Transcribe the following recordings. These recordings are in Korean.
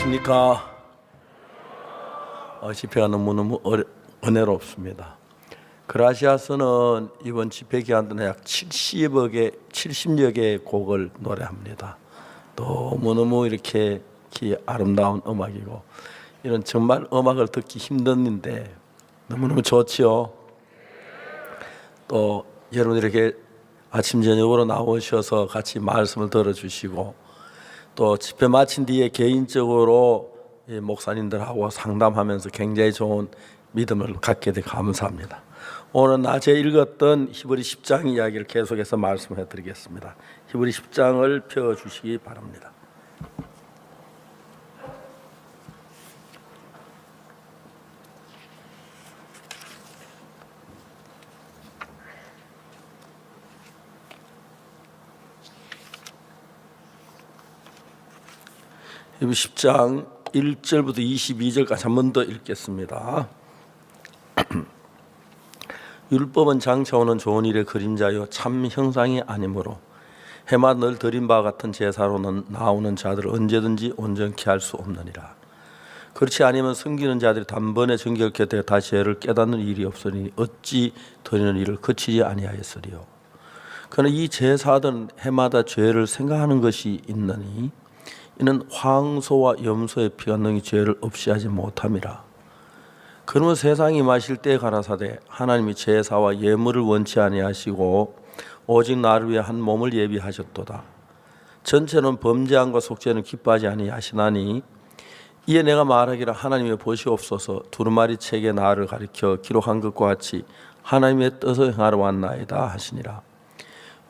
안녕하십니까. 집회가 너무너무 은혜롭습니다. 그라시아스는 이번 집회 기간 동안 약 70여 개의 곡을 노래합니다. 너무너무 이렇게 아름다운 음악이고, 이런 정말 음악을 듣기 힘든데 너무너무 좋지요. 또 여러분 이렇게 아침 저녁으로 나오셔서 같이 말씀을 들어주시고, 또 집회 마친 뒤에 개인적으로 목사님들하고 상담하면서 굉장히 좋은 믿음을 갖게 돼 감사합니다. 오늘 낮에 읽었던 히브리 10장 이야기를 계속해서 말씀해 드리겠습니다. 히브리 10장을 펴주시기 바랍니다. 히브리 10장 1절부터 22절까지 한 번 더 읽겠습니다. 율법은 장차오는 좋은 일의 그림자요 참 형상이 아니므로 해마 늘 드린 바와 같은 제사로는 나오는 자들을 언제든지 온전케 할 수 없느니라. 그렇지 아니면 섬기는 자들이 단번에 정결케 되어 다시 죄를 깨닫는 일이 없으니 어찌 드리는 일을 그치지 아니하였으리요. 그러나 이 제사들은 해마다 죄를 생각하는 것이 있느니 이는 황소와 염소의 피가 능히 죄를 없이 하지 못함이라. 그러면 세상이 마실 때에 가라사대 하나님이 제사와 예물을 원치 아니하시고 오직 나를 위해 한 몸을 예비하셨도다. 전체는 범죄함과 속죄는 기뻐하지 아니하시나니 이에 내가 말하기를 하나님의 보시옵소서 두루마리 책에 나를 가리켜 기록한 것과 같이 하나님의 뜻을 행하러 왔나이다 하시니라.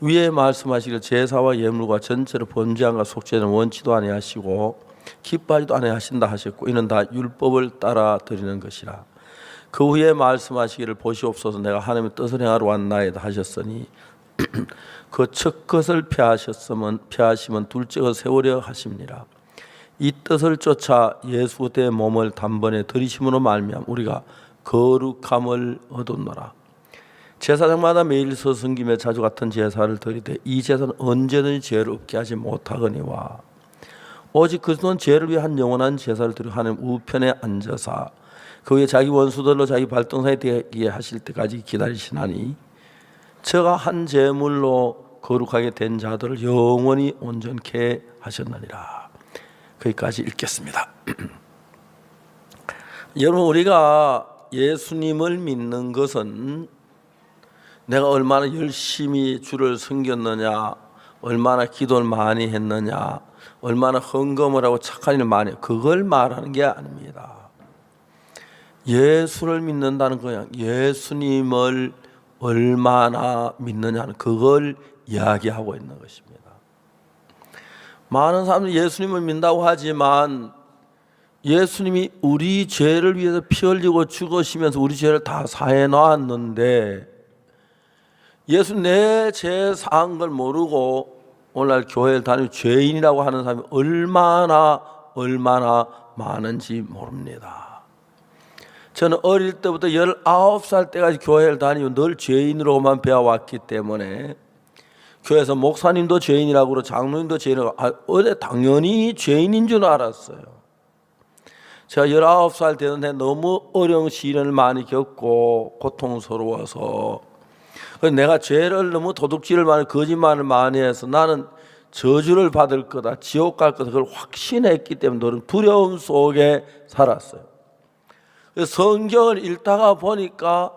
위에 말씀하시기를 제사와 예물과 전체로 범죄함과 속죄는 원치도 아니하시고 기뻐하지도 아니하신다 하셨고 이는 다 율법을 따라 드리는 것이라. 그 후에 말씀하시기를 보시옵소서 내가 하나님의 뜻을 행하러 왔나이다 하셨으니 그 첫 것을 피하시면 둘째 것을 세우려 하심니라. 이 뜻을 쫓아 예수 대 몸을 단번에 들이심으로 말미암아 우리가 거룩함을 얻었노라. 제사장마다 매일 서승기며 자주 같은 제사를 드리되 이 제사는 언제든지 죄를 없게 하지 못하거니와 오직 그리스도는 죄를 위해 한 영원한 제사를 드리고 하나님 우편에 앉아사 그 위에 자기 원수들로 자기 발등상에 되게 하실 때까지 기다리시나니 저가 한 제물로 거룩하게 된 자들을 영원히 온전케 하셨느니라. 거기까지 읽겠습니다. 여러분, 우리가 예수님을 믿는 것은 내가 얼마나 열심히 주를 섬겼느냐, 얼마나 기도를 많이 했느냐, 얼마나 헌금을 하고 착한 일을 많이 했느냐, 그걸 말하는 게 아닙니다. 예수를 믿는다는 거야. 예수님을 얼마나 믿느냐는 그걸 이야기하고 있는 것입니다. 많은 사람들이 예수님을 믿는다고 하지만 예수님이 우리 죄를 위해서 피 흘리고 죽으시면서 우리 죄를 다 사해 놨는데 예수 내 죄 사한 걸 모르고 오늘날 교회를 다니고 죄인이라고 하는 사람이 얼마나 많은지 모릅니다. 저는 어릴 때부터 19살 때까지 교회를 다니고 늘 죄인으로만 배워왔기 때문에 교회에서 목사님도 죄인이라고 그러고 장로님도 죄인이라고 당연히 죄인인 줄 알았어요. 제가 19살 되는데 너무 어려운 시련을 많이 겪고 고통스러워서 내가 죄를 너무 도둑질을 많이 거짓말을 많이 해서 나는 저주를 받을 거다, 지옥 갈 거다, 그걸 확신했기 때문에 너는 두려움 속에 살았어요. 성경을 읽다가 보니까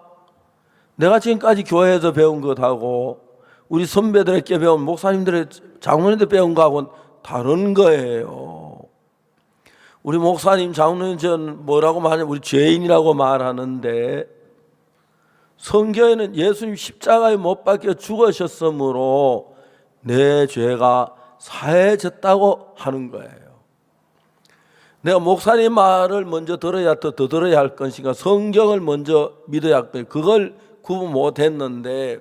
내가 지금까지 교회에서 배운 것하고 우리 선배들에게 배운 목사님들의 장로님들 배운 거하고는 다른 거예요. 우리 목사님 장로님 전 뭐라고 말하냐면 우리 죄인이라고 말하는데 성경에는 예수님 십자가에 못 박혀 죽으셨으므로 내 죄가 사해졌다고 하는 거예요. 내가 목사님 말을 먼저 들어야 더 들어야 할 것인가, 성경을 먼저 믿어야 할 것인가, 그걸 구분 못했는데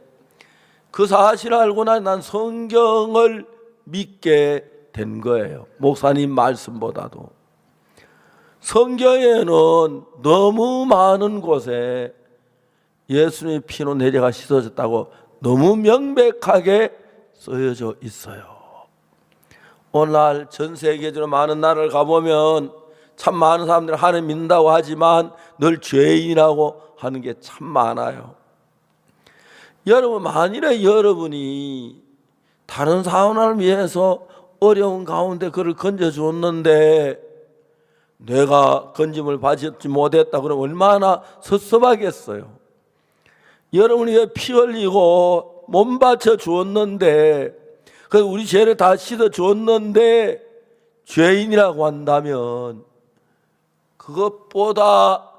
그 사실을 알고 난 성경을 믿게 된 거예요. 목사님 말씀보다도. 성경에는 너무 많은 곳에 예수님의 피로 내 죄가 씻어졌다고 너무 명백하게 쓰여져 있어요. 오늘날 전 세계적으로 많은 나라를 가보면 참 많은 사람들이 하나님 믿는다고 하지만 늘 죄인이라고 하는 게 참 많아요. 여러분, 만일에 여러분이 다른 사람을 위해서 어려운 가운데 그를 건져주었는데 내가 건짐을 받지 못했다 그러면 얼마나 섭섭하겠어요. 여러분이 위해 피 흘리고 몸 바쳐 주었는데 그 우리 죄를 다 씻어 주었는데 죄인이라고 한다면 그것보다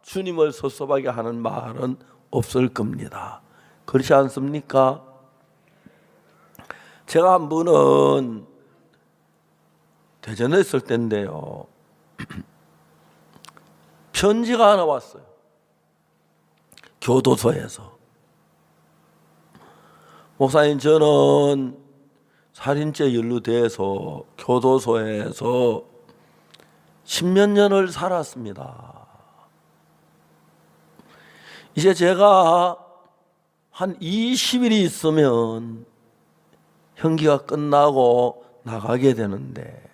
주님을 섭섭하게 하는 말은 없을 겁니다. 그렇지 않습니까? 제가 한 번은 대전에 있을 때인데요, 편지가 하나 왔어요. 교도소에서. 목사님, 저는 살인죄 연루돼서 교도소에서 10몇 년을 살았습니다. 이제 제가 한 20일이 있으면 형기가 끝나고 나가게 되는데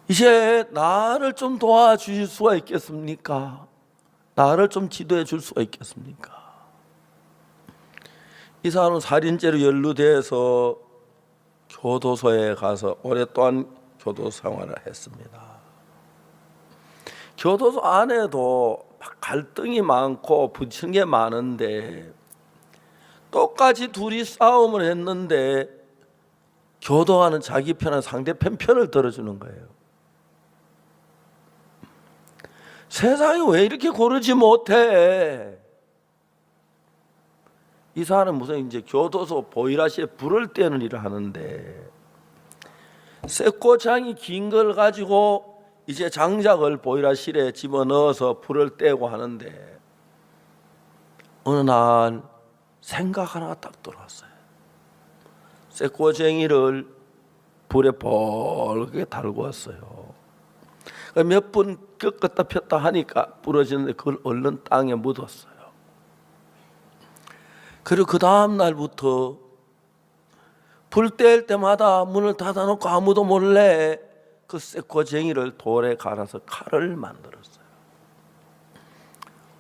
이제 나를 좀 도와주실 수가 있겠습니까? 나를 좀 지도해 줄 수가 있겠습니까? 이 사람은 살인죄로 연루돼서 교도소에 가서 오랫동안 교도소 생활을 했습니다. 교도소 안에도 갈등이 많고 부딪히는 게 많은데 똑같이 둘이 싸움을 했는데 교도관은 자기 편은 상대편 편을 들어주는 거예요. 세상이 왜 이렇게 고르지 못해? 이 사람은 무슨 이제 교도소 보일러실에 불을 떼는 일을 하는데 쇠꼬창이 긴 걸 가지고 이제 장작을 보일러실에 집어넣어서 불을 떼고 하는데 어느 날 생각 하나가 딱 들어왔어요. 쇠꼬쟁이를 불에 벌게 달고 왔어요. 몇 분 꺾었다 폈다 하니까 부러지는데 그걸 얼른 땅에 묻었어요. 그리고 그 다음 날부터 불 뗄 때마다 문을 닫아놓고 아무도 몰래 그 쇠꼬쟁이를 돌에 갈아서 칼을 만들었어요.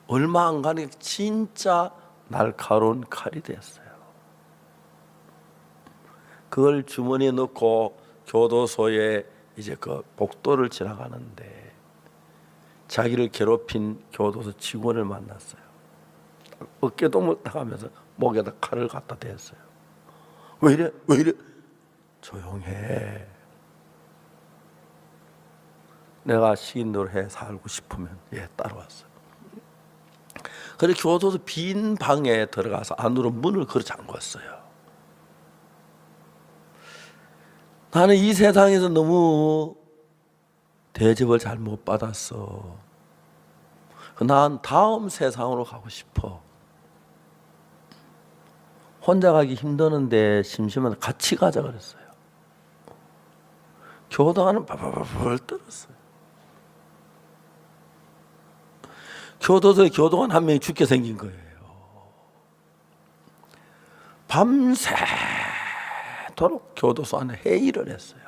얼마 안 가니 진짜 날카로운 칼이 됐어요. 그걸 주머니에 넣고 교도소에 이제 그 복도를 지나가는데 자기를 괴롭힌 교도소 직원을 만났어요. 어깨도 못 나가면서 목에다 칼을 갖다 댔어요. 왜 이래? 왜 이래? 조용해. 내가 시인으로 해 살고 싶으면 따라왔어요. 그래서 교도소 빈 방에 들어가서 안으로 문을 걸어 잠궜어요. 나는 이 세상에서 너무 대접을 잘 못 받았어. 난 다음 세상으로 가고 싶어. 혼자 가기 힘드는데 심심한데 같이 가자 그랬어요. 교도관은 벌벌 떨었어요. 교도소에 교도관 한 명이 죽게 생긴 거예요. 밤새도록 교도소 안에 회의를 했어요.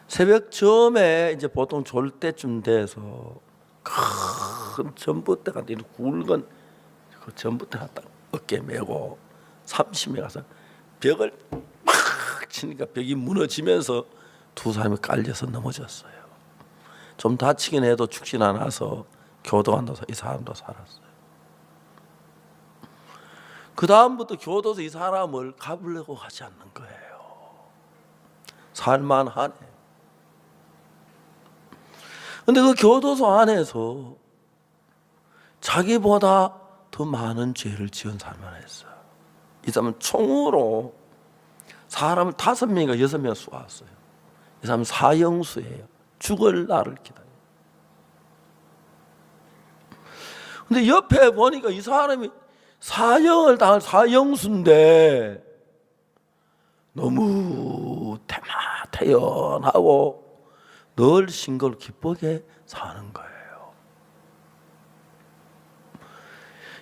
새벽 즈음에 이제 보통 졸 때쯤 돼서 큰 전봇대가 이렇게 굵은 그 전봇대가 딱 어깨에 메고 삼심에 가서 벽을 막 치니까 벽이 무너지면서 두 사람이 깔려서 넘어졌어요. 좀 다치긴 해도 죽진 않아서 교도관도 이 사람도 살았어요. 그 다음부터 교도소 이 사람을 가보려고 하지 않는 거예요. 살만하네. 근데 그 교도소 안에서 자기보다 더 많은 죄를 지은 사람이 하나 있어요. 이 사람은 총으로 사람을 5명인가 6명 쏘았어요. 이 사람은 사형수예요. 죽을 날을 기다려요. 근데 옆에 보니까 이 사람이 사형을 당할 사형수인데 너무 태연하고 늘 싱글 기쁘게 사는 거예요.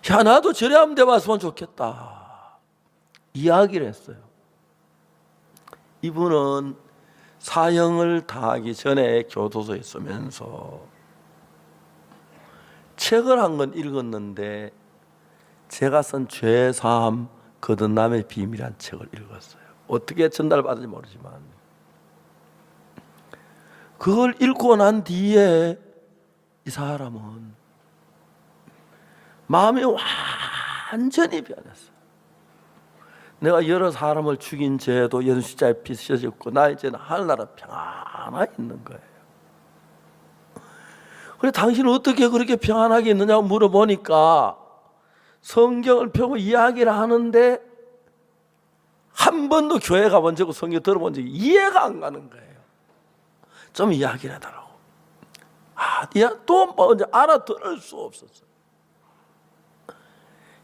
야, 나도 저래 하면 돼 봤으면 좋겠다. 이야기를 했어요. 이분은 사형을 당하기 전에 교도소에 있으면서 책을 한 권 읽었는데 제가 쓴 죄사함 거듭남의 비밀이란 책을 읽었어요. 어떻게 전달받은지 모르지만 그걸 읽고 난 뒤에 이 사람은 마음이 완전히 변했어요. 내가 여러 사람을 죽인 죄도 연수자에 빚어졌고 나 이제는 하늘나라 평안하게 있는 거예요. 그래 당신은 어떻게 그렇게 평안하게 있느냐고 물어보니까 성경을 펴고 이야기를 하는데 한 번도 교회 가본 적고 성경 들어본 적이 이해가 안 가는 거예요. 좀 이야기를 해달라고. 또 먼저 알아들을 수 없었어.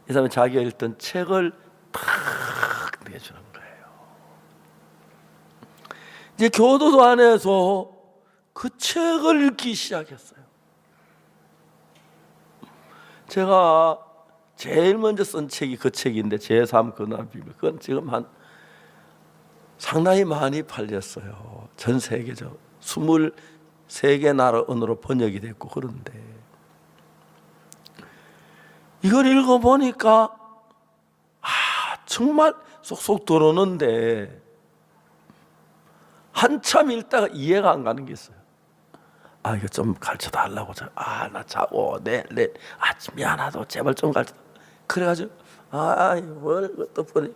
이 사람이 자기가 읽던 책을 탁 내주는 거예요. 이제 교도소 안에서 그 책을 읽기 시작했어요. 제가 제일 먼저 쓴 책이 그 책인데 제3 거듭남의 비밀. 그건 지금 상당히 많이 팔렸어요. 전 세계적 23개 나라 언어로 번역이 됐고. 그런데 이걸 읽어보니까 정말 쏙쏙 들어오는데 한참 읽다가 이해가 안 가는 게 있어요. 이거 좀 가르쳐 달라고. 나 자고 미안하다. 제발 좀 가르쳐. 그래가지고 뭘 또 보니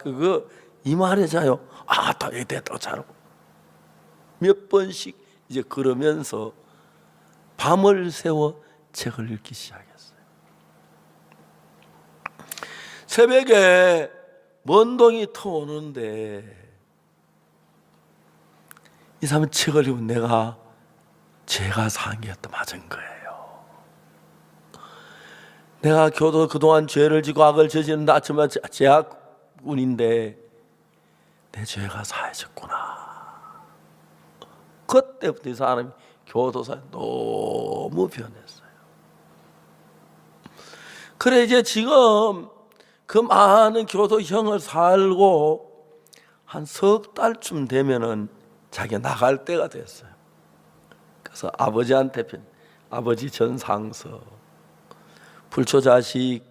그거 이 말이자요. 다 됐다고 잘하고 몇 번씩 이제 그러면서 밤을 새워 책을 읽기 시작했어요. 새벽에 먼동이 터오는데 이 사람은 책을 읽으면 내가 죄가 사한 게 맞은 거예요. 내가 교도 그동안 죄를 지고 악을 저지른 나처럼 죄악꾼인데 내 죄가 사해졌구나. 그때부터 이 사람이 교도소에 너무 변했어요. 그래 이제 지금 그 많은 교도형을 살고 한 석 달쯤 되면은 자기가 나갈 때가 됐어요. 그래서 아버지한테 아버지 전상서 불초자식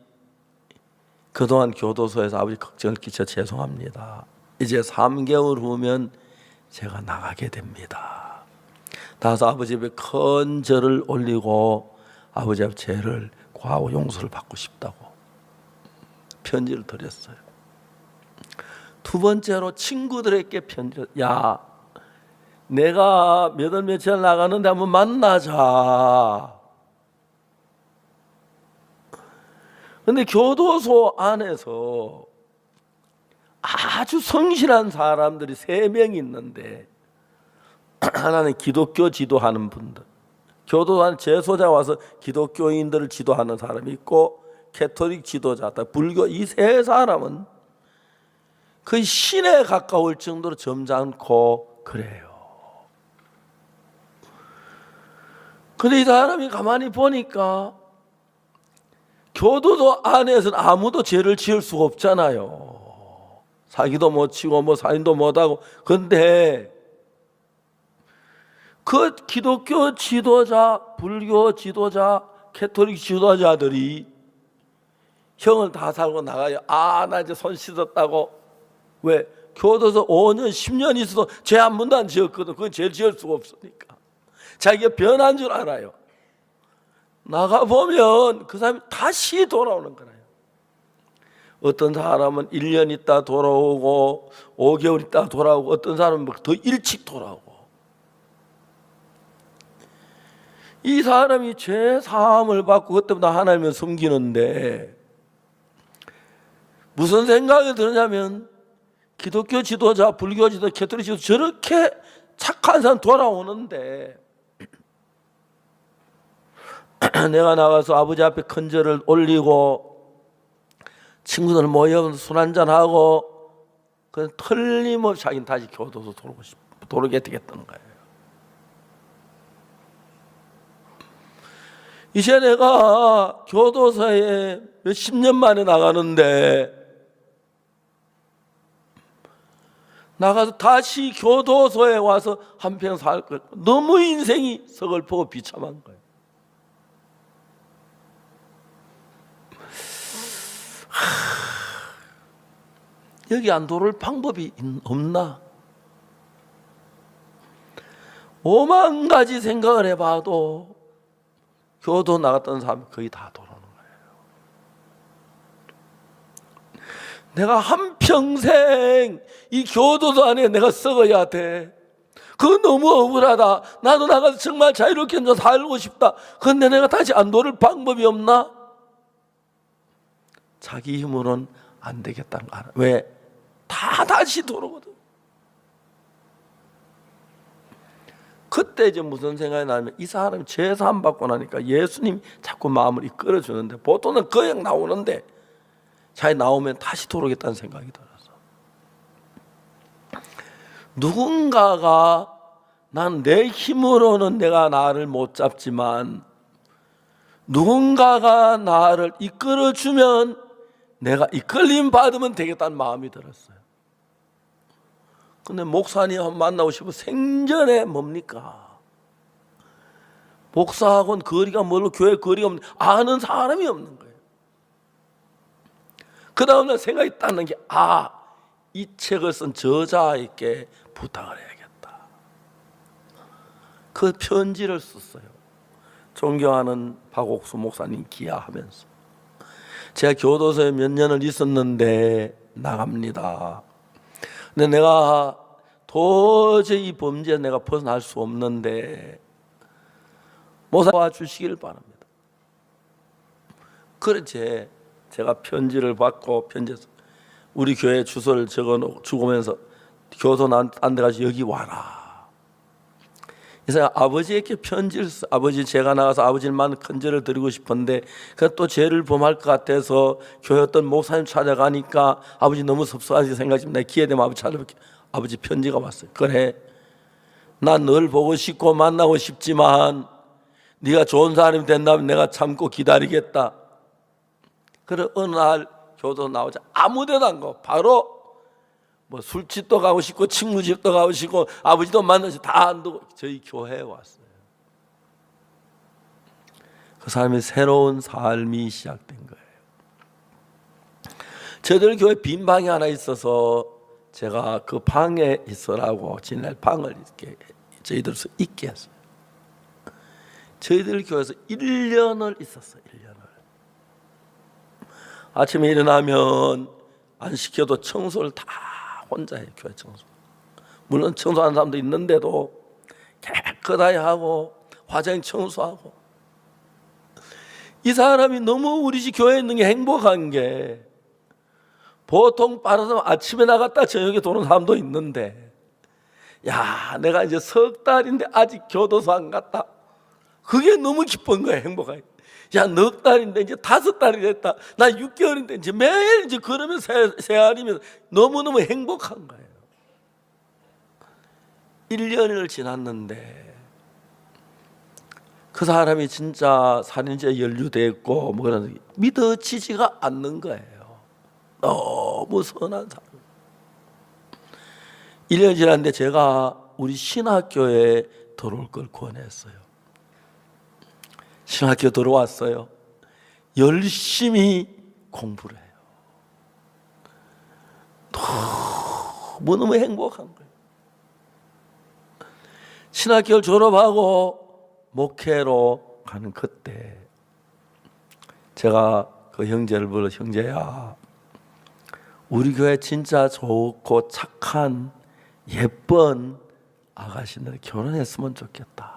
그동안 교도소에서 아버지 걱정을 끼쳐 죄송합니다. 이제 3개월 후면 제가 나가게 됩니다. 나가서 아버지 앞에 큰 절을 올리고 아버지 앞에 죄를 구하고 용서를 받고 싶다고 편지를 드렸어요. 두 번째로 친구들에게 편지를 내가 몇 월 며칠 나가는데 한번 만나자. 근데 교도소 안에서 아주 성실한 사람들이 3명 있는데 하나는 기독교 지도하는 분들, 교도소 안에 재소자 와서 기독교인들을 지도하는 사람이 있고 캐토릭 지도자, 불교 이 3사람은 거의 신에 가까울 정도로 점잖고 그래요. 근데 이 사람이 가만히 보니까 교도소 안에서는 아무도 죄를 지을 수가 없잖아요. 사기도 못 치고 살인도 못하고. 근데 그 기독교 지도자, 불교 지도자, 캐토릭 지도자들이 형을 다 살고 나가요. 나 이제 손 씻었다고. 왜? 교도소 5년 10년 있어도 죄 한 번도 안 지었거든. 그건 죄를 지을 수가 없으니까 자기가 변한 줄 알아요. 나가보면 그 사람이 다시 돌아오는 거예요. 어떤 사람은 1년 있다 돌아오고 5개월 있다 돌아오고 어떤 사람은 더 일찍 돌아오고. 이 사람이 죄 사함을 받고 그때부터 하나님을 섬기는데 무슨 생각이 드냐면 기독교 지도자, 불교 지도자, 캐토릭 지도자 저렇게 착한 사람 돌아오는데 내가 나가서 아버지 앞에 큰 절을 올리고 친구들 모여 술 한잔하고 그냥 틀림없이 자기는 다시 교도소 돌아오게 되겠다는 거예요. 이제 내가 교도소에 몇십 년 만에 나가는데 나가서 다시 교도소에 와서 한평 살 걸. 너무 인생이 서글프고 비참한 거예요. 여기 안 돌을 방법이 없나? 5만 가지 생각을 해봐도 교도 나갔던 사람이 거의 다 돌아오는 거예요. 내가 한평생 이 교도소 안에 내가 썩어야 돼. 그거 너무 억울하다. 나도 나가서 정말 자유롭게 살고 싶다. 그런데 내가 다시 안 돌을 방법이 없나? 자기 힘으로는 안 되겠다는 거 알아. 왜? 다 다시 돌아오거든. 그때 이제 무슨 생각이 나면 이 사람이 제사함 받고 나니까 예수님 자꾸 마음을 이끌어주는데, 보통은 그냥 나오는데 잘 나오면 다시 돌아오겠다는 생각이 들어서, 누군가가 난 내 힘으로는 내가 나를 못 잡지만 누군가가 나를 이끌어주면 내가 이끌림 받으면 되겠다는 마음이 들었어요. 근데 목사님 한번 만나고 싶어. 생전에 뭡니까? 목사하고는 거리가 멀고 교회 거리가 없는, 아는 사람이 없는 거예요. 그 다음날 생각이 딱 나는 게, 이 책을 쓴 저자에게 부탁을 해야겠다. 그 편지를 썼어요. 존경하는 박옥수 목사님 기하하면서, 제가 교도소에 몇 년을 있었는데 나갑니다. 근데 내가 도저히 이 범죄에 내가 벗어날 수 없는데 모사 도와주시길 바랍니다. 그렇지. 제가 편지를 받고 편지에서 우리 교회 주소를 적어주면서 교도소 안 데 가서 여기 와라. 이 사람 아버지에게 편지를 써. 아버지, 제가 나가서 아버지만 큰절을 드리고 싶은데 또 죄를 범할 것 같아서 교회 어떤 목사님 찾아가니까 아버지 너무 섭섭하게 생각하시면 내가 기회 되면 아버지 찾아볼게. 아버지 편지가 왔어요. 그래, 난 널 보고 싶고 만나고 싶지만 네가 좋은 사람이 된다면 내가 참고 기다리겠다. 그래, 어느 날 교도소 나오자 아무 데도 안 가고 바로 뭐 술집도 가고 싶고 친구집도 가고 싶고 아버지도 만나서 다 안 두고 저희 교회에 왔어요. 그 사람의 새로운 삶이 시작된 거예요. 저들 교회 빈 방이 하나 있어서 제가 그 방에 있으라고 지낼 방을 이렇게 저희들서 있게 했어요. 저희들 교회에서 1년을 있었어요. 1년을. 아침에 일어나면 안 시켜도 청소를 다 혼자 해요. 교회 청소. 물론 청소하는 사람도 있는데도 깨끗하게 하고 화장 청소하고. 이 사람이 너무 우리 집 교회에 있는 게 행복한 게, 보통 빠른 사람 아침에 나갔다 저녁에 도는 사람도 있는데, 야, 내가 이제 석 달인데 아직 교도소 안 갔다. 그게 너무 기쁜 거야. 행복하게. 야, 넉 달인데 이제 5달이 됐다. 나 6개월인데 이제 매일 이제 그러면서 세알이면서 너무너무 행복한 거예요. 1년을 지났는데 그 사람이 진짜 살인죄에 연루됐고 뭐 그런 믿어지지가 않는 거예요. 너무 선한 사람. 1년 지났는데 제가 우리 신학교에 들어올 걸 권했어요. 신학교 들어왔어요. 열심히 공부를 해요. 너무 행복한 거예요. 신학교를 졸업하고 목회로 가는 그때 제가 그 형제를 불러, 형제야, 우리 교회 진짜 좋고 착한 예쁜 아가씨들 결혼했으면 좋겠다.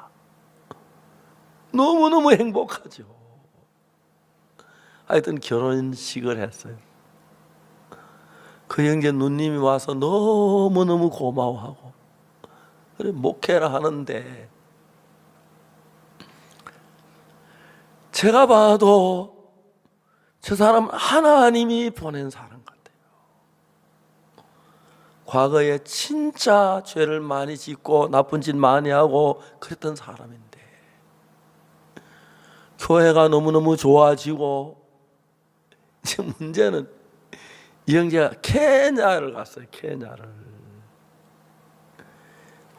너무너무 행복하죠. 하여튼 결혼식을 했어요. 그 형제 누님이 와서 너무너무 고마워하고, 그래 목회를 하는데 제가 봐도 저 사람 하나님이 보낸 사람 같아요. 과거에 진짜 죄를 많이 짓고 나쁜 짓 많이 하고 그랬던 사람인데 교회가 너무너무 좋아지고, 이제 문제는 이 형제가 케냐를 갔어요. 케냐를.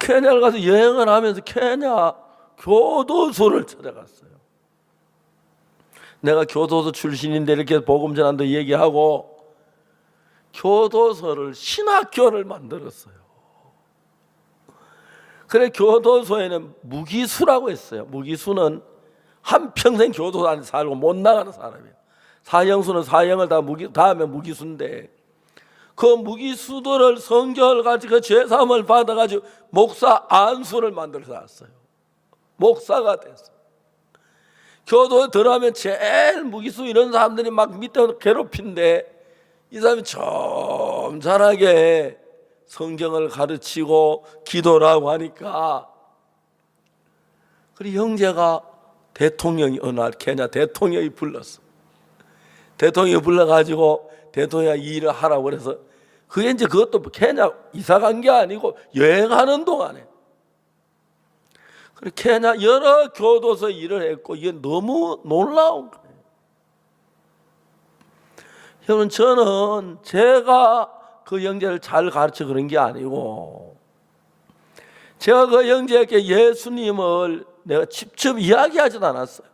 케냐를 가서 여행을 하면서 케냐 교도소를 찾아갔어요. 내가 교도소 출신인데 이렇게 복음 전환도 얘기하고 교도소를 신학교를 만들었어요. 그래 교도소에는 무기수라고 했어요. 무기수는 한평생 교도소 안에 살고 못 나가는 사람이에요. 사형수는 사형을 다 다음에 무기수인데 그 무기수들을 성결을 가지고 그 죄사함을 받아가지고 목사 안수를 만들어서 왔어요. 목사가 됐어요. 교도에 들어가면 제일 무기수 이런 사람들이 막 밑에 괴롭힌데 이 사람이 점잖하게 성경을 가르치고 기도를 하고 하니까 그리고 형제가 대통령이 어느 날 케냐 대통령이 불렀어. 대통령이 불러가지고 대통령이 일을 하라고 그래서 그게 이제 그것도 케냐 이사 간 게 아니고 여행하는 동안에 그리고 케냐 여러 교도소 일을 했고 이게 너무 놀라운 거예요. 여러분 저는 제가 그 형제를 잘 가르쳐 그런 게 아니고 제가 그 형제에게 예수님을 내가 직접 이야기하지도 않았어요.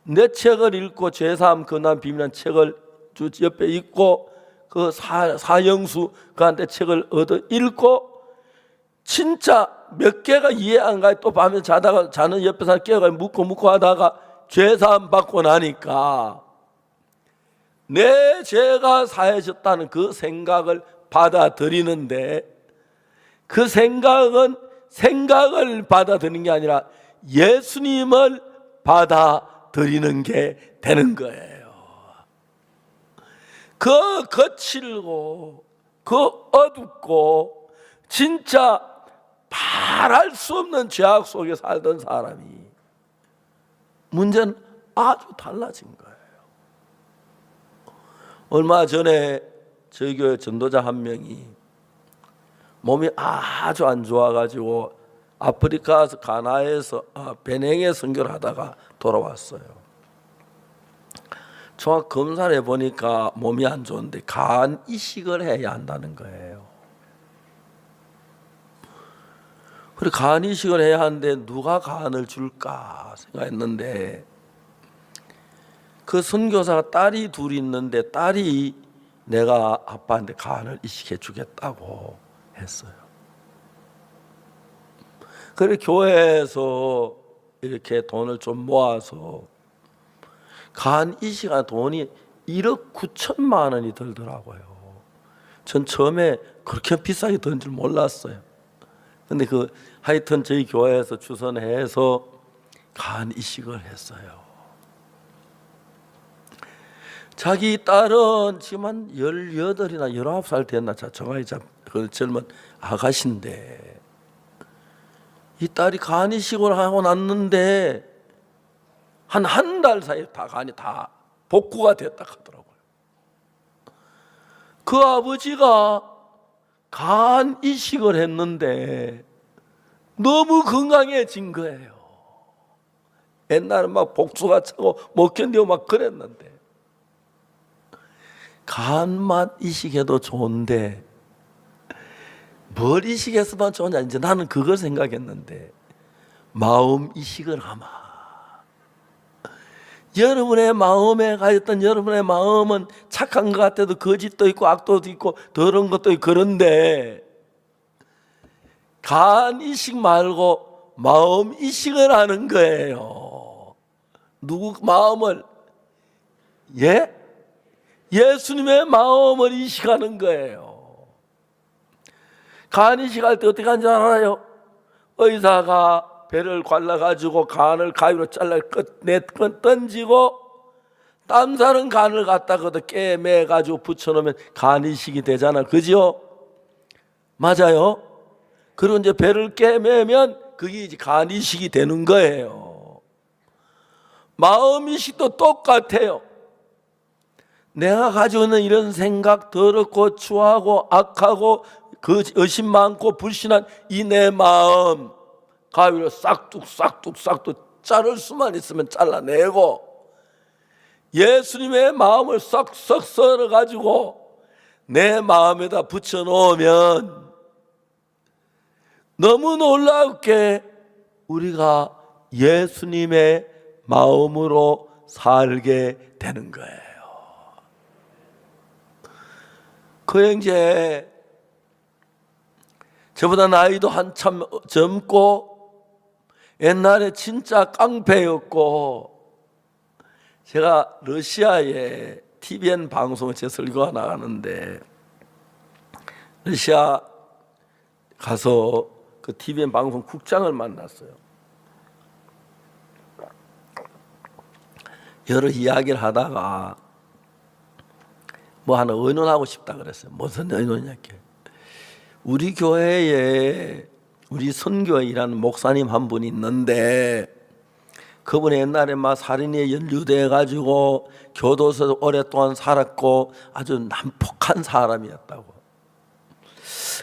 내 책을 읽고 죄사함 근한 비밀한 책을 옆에 읽고 그 사형수 그한테 책을 얻어 읽고 진짜 몇 개가 이해 안 가요. 또 밤에 자다가 자는 옆에서 깨어가 묻고 하다가 죄사함 받고 나니까 내 죄가 사해졌다는 그 생각을 받아들이는데 그 생각은 생각을 받아들이는 게 아니라 예수님을 받아들이는 게 되는 거예요. 그 거칠고 그 어둡고 진짜 말할 수 없는 죄악 속에 살던 사람이 문제는 아주 달라진 거예요. 얼마 전에 저희 교회 전도자 한 명이 몸이 아주 안 좋아가지고 아프리카 가나에서 베냉에 선교를 하다가 돌아왔어요. 정확 검사를 해보니까 몸이 안 좋은데 간 이식을 해야 한다는 거예요. 그래 간 이식을 해야 하는데 누가 간을 줄까 생각했는데 그 선교사가 딸이 둘이 있는데 딸이 내가 아빠한테 간을 이식해 주겠다고 했어요. 그래 교회에서 이렇게 돈을 좀 모아서 간 이식한 돈이 1억 9천만 원이 들더라고요. 전 처음에 그렇게 비싸게 든 줄 몰랐어요. 근데 하여튼 저희 교회에서 추선해서 간 이식을 했어요. 자기 딸은 지금 한 18이나 19살 됐나 정확히 그 젊은 아가씨인데 이 딸이 간 이식을 하고 났는데 한 달 사이에 다 간이 다 복구가 됐다 하더라고요. 그 아버지가 간 이식을 했는데 너무 건강해진 거예요. 옛날에 막 복수가 차고 못 견디고 막 그랬는데 간만 이식해도 좋은데 뭘 이식해서만 좋냐 이제 나는 그걸 생각했는데 마음 이식을 하마 여러분의 마음에 가졌던 여러분의 마음은 착한 것 같아도 거짓도 있고 악도 있고 더러운 것도 있고 그런데 간 이식 말고 마음 이식을 하는 거예요. 누구 마음을 예수님의 마음을 이식하는 거예요. 간 이식할 때 어떻게 하는지 알아요? 의사가 배를 갈라가지고 간을 가위로 잘라 던지고 땀 사는 간을 갖다가 깨매가지고 붙여놓으면 간 이식이 되잖아. 그죠? 맞아요? 그리고 이제 배를 깨매면 그게 이제 간 이식이 되는 거예요. 마음 이식도 똑같아요. 내가 가지고 있는 이런 생각 더럽고 추하고 악하고 의심 많고 불신한 이 내 마음 가위로 싹둑 자를 수만 있으면 잘라내고 예수님의 마음을 썩썩 썰어가지고 내 마음에다 붙여놓으면 너무 놀랍게 우리가 예수님의 마음으로 살게 되는 거예요. 그 형제 저보다 나이도 한참 젊고 옛날에 진짜 깡패였고, 제가 러시아에 TVN 방송에 제 설교가 나가는데 러시아 가서 그 TVN 방송 국장을 만났어요. 여러 이야기를 하다가 뭐 하나 의논하고 싶다 그랬어요. 무슨 의논이냐께, 우리 교회에 우리 선교에 일하는 목사님 한 분이 있는데 그분이 옛날에 막 살인에 연루돼 가지고 교도소에서 오랫동안 살았고 아주 난폭한 사람이었다고.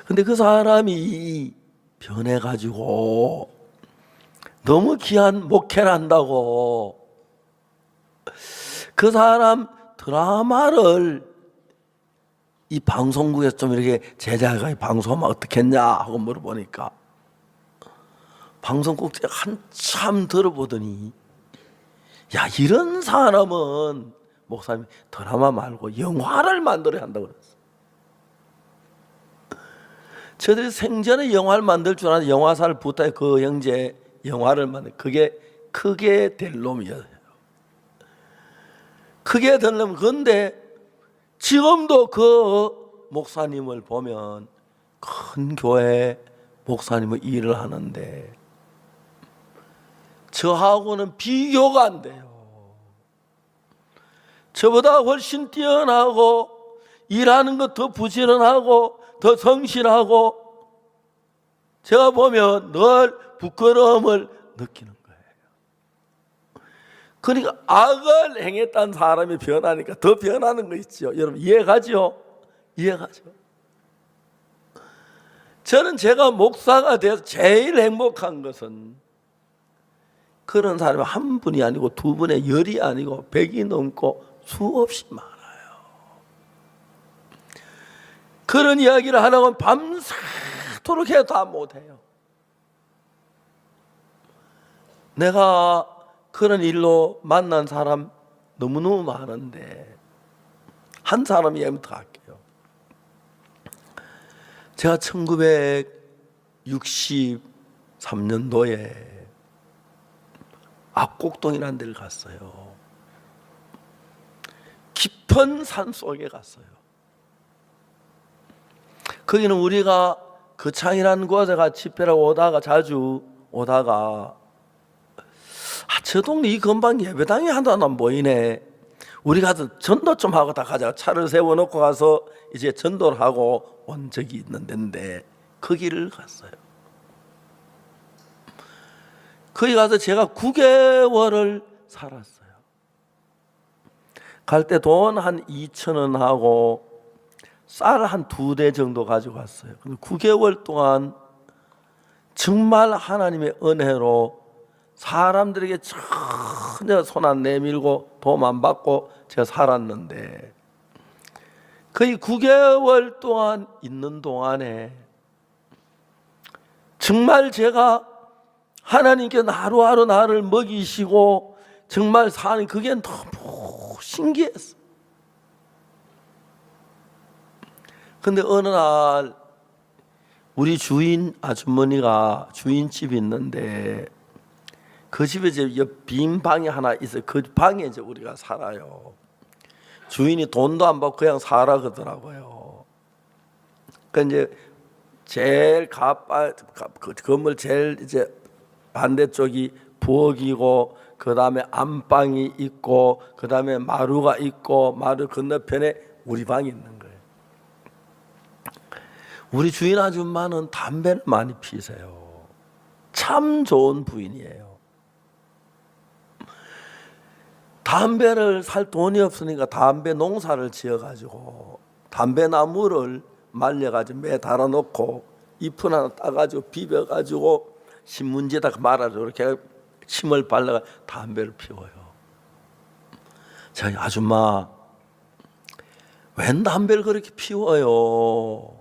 근데 그 사람이 변해 가지고 너무 귀한 목회를 한다고 그 사람 드라마를 이 방송국에서 좀 이렇게 제자가 방송하면 어떻겠냐 하고 물어보니까 방송국 한참 들어보더니, 야, 이런 사람은 목사님이 드라마 말고 영화를 만들어야 한다고 그랬어. 저들이 생전에 영화를 만들 줄 아는 영화사를 부탁해 그 형제 영화를 만들, 그게 크게 될 놈이에요. 크게 될 놈. 그런데 지금도 그 목사님을 보면 큰 교회 목사님의 일을 하는데 저하고는 비교가 안 돼요. 저보다 훨씬 뛰어나고 일하는 것 더 부지런하고 더 성실하고 제가 보면 늘 부끄러움을 느끼는 거예요. 그러니까 악을 행했다는 사람이 변하니까 더 변하는 거 있죠. 여러분 이해가죠? 이해가죠? 저는 제가 목사가 돼서 제일 행복한 것은 그런 사람이 한 분이 아니고 두 분의 열이 아니고 100이 넘고 수없이 많아요. 그런 이야기를 하려고 하면 밤새도록 해도 다 못해요. 내가 그런 일로 만난 사람 너무너무 많은데 한 사람 이야기부터 할게요. 제가 1963년도에 압곡동이라는 데를 갔어요. 깊은 산 속에 갔어요. 거기는 우리가 거창이라는 곳에 집회를 오다가 자주 오다가 저 동네 이 근방 예배당이 하나도 안 보이네. 우리 가서 전도 좀 하고 다 가자. 차를 세워놓고 가서 이제 전도를 하고 온 적이 있는 데인데 거기를 갔어요. 거기 가서 제가 9개월을 살았어요. 갈 때 돈 한 2,000원 하고 쌀 한 2대 정도 가지고 갔어요. 9개월 동안 정말 하나님의 은혜로 사람들에게 전혀 손 안 내밀고 도움 안 받고 제가 살았는데 거의 9개월 동안 있는 동안에 정말 제가 하나님께 하루하루 나를 먹이시고 정말 사는 그게 너무 신기했어. 근데 어느 날 우리 주인 아주머니가 주인집이 있는데 그 집에 이제 빈 방이 하나 있어요. 그 방에 이제 우리가 살아요. 주인이 돈도 안 받고 그냥 살아 그러더라고요. 그 이제 제일 그 건물 제일 이제 반대쪽이 부엌이고 그 다음에 안방이 있고 그 다음에 마루가 있고 마루 건너편에 우리 방이 있는 거예요. 우리 주인 아줌마는 담배를 많이 피세요. 참 좋은 부인이에요. 담배를 살 돈이 없으니까 담배 농사를 지어가지고 담배 나무를 말려가지고 매 달아놓고 잎을 하나 따가지고 비벼가지고 신문지에다 말아서 이렇게 침을 발라가 담배를 피워요. 제가 아줌마 웬 담배를 그렇게 피워요?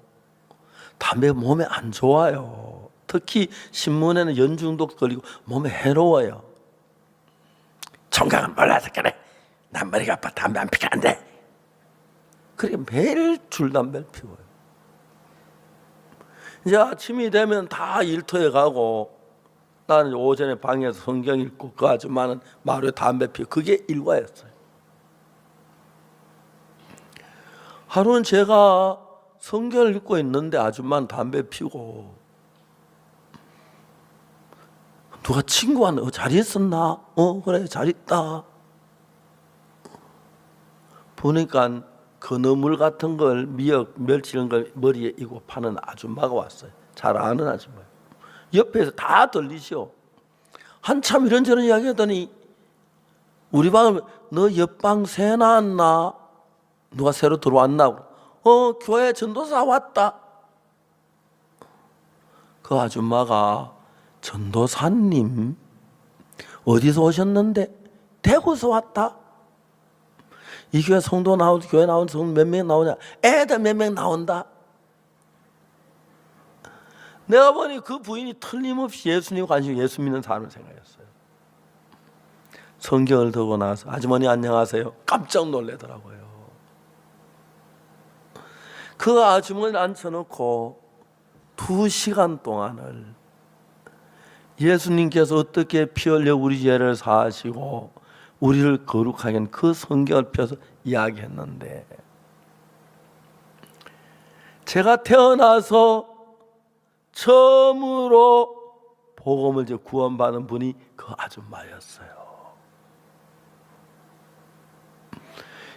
담배 몸에 안 좋아요. 특히 신문에는 연중독 걸리고 몸에 해로워요. 청각은 몰라서 그래. 난 머리가 아파. 담배 안 피면 안 돼. 그러니까 매일 줄담배를 피워요. 이제 아침이 되면 다 일터에 가고, 나는 오전에 방에서 성경 읽고, 그 아줌마는 마루에 담배 피우고, 그게 일과였어요. 하루는 제가 성경을 읽고 있는데 아줌마는 담배 피우고, 누가 친구한테 잘 있었나? 그래 잘 있다. 보니까 건어물 같은 걸, 미역, 멸치 이런 걸 머리에 이고 파는 아줌마가 왔어요. 잘 아는 아줌마예요. 옆에서 다 들리시오. 한참 이런저런 이야기하더니 우리 방을, 너 옆방 새 나왔나? 누가 새로 들어왔나? 교회 전도사 왔다. 그 아줌마가, 전도사님 어디서 오셨는데? 대구에서 왔다. 이 교회 성도 나오고, 교회 나오는 성도 몇 명 나오냐? 애들 몇 명 나온다. 내가 보니 그 부인이 틀림없이 예수님 관심, 예수 믿는 사람을 생각했어요. 성경을 들고 나서 아주머니 안녕하세요. 깜짝 놀래더라고요. 그 아주머니를 앉혀놓고 2시간 동안을 예수님께서 어떻게 피 흘려 우리 죄를 사하시고 우리를 거룩하게 한 그 성경을 펴서 이야기했는데, 제가 태어나서 처음으로 복음을 구원받은 분이 그 아줌마였어요.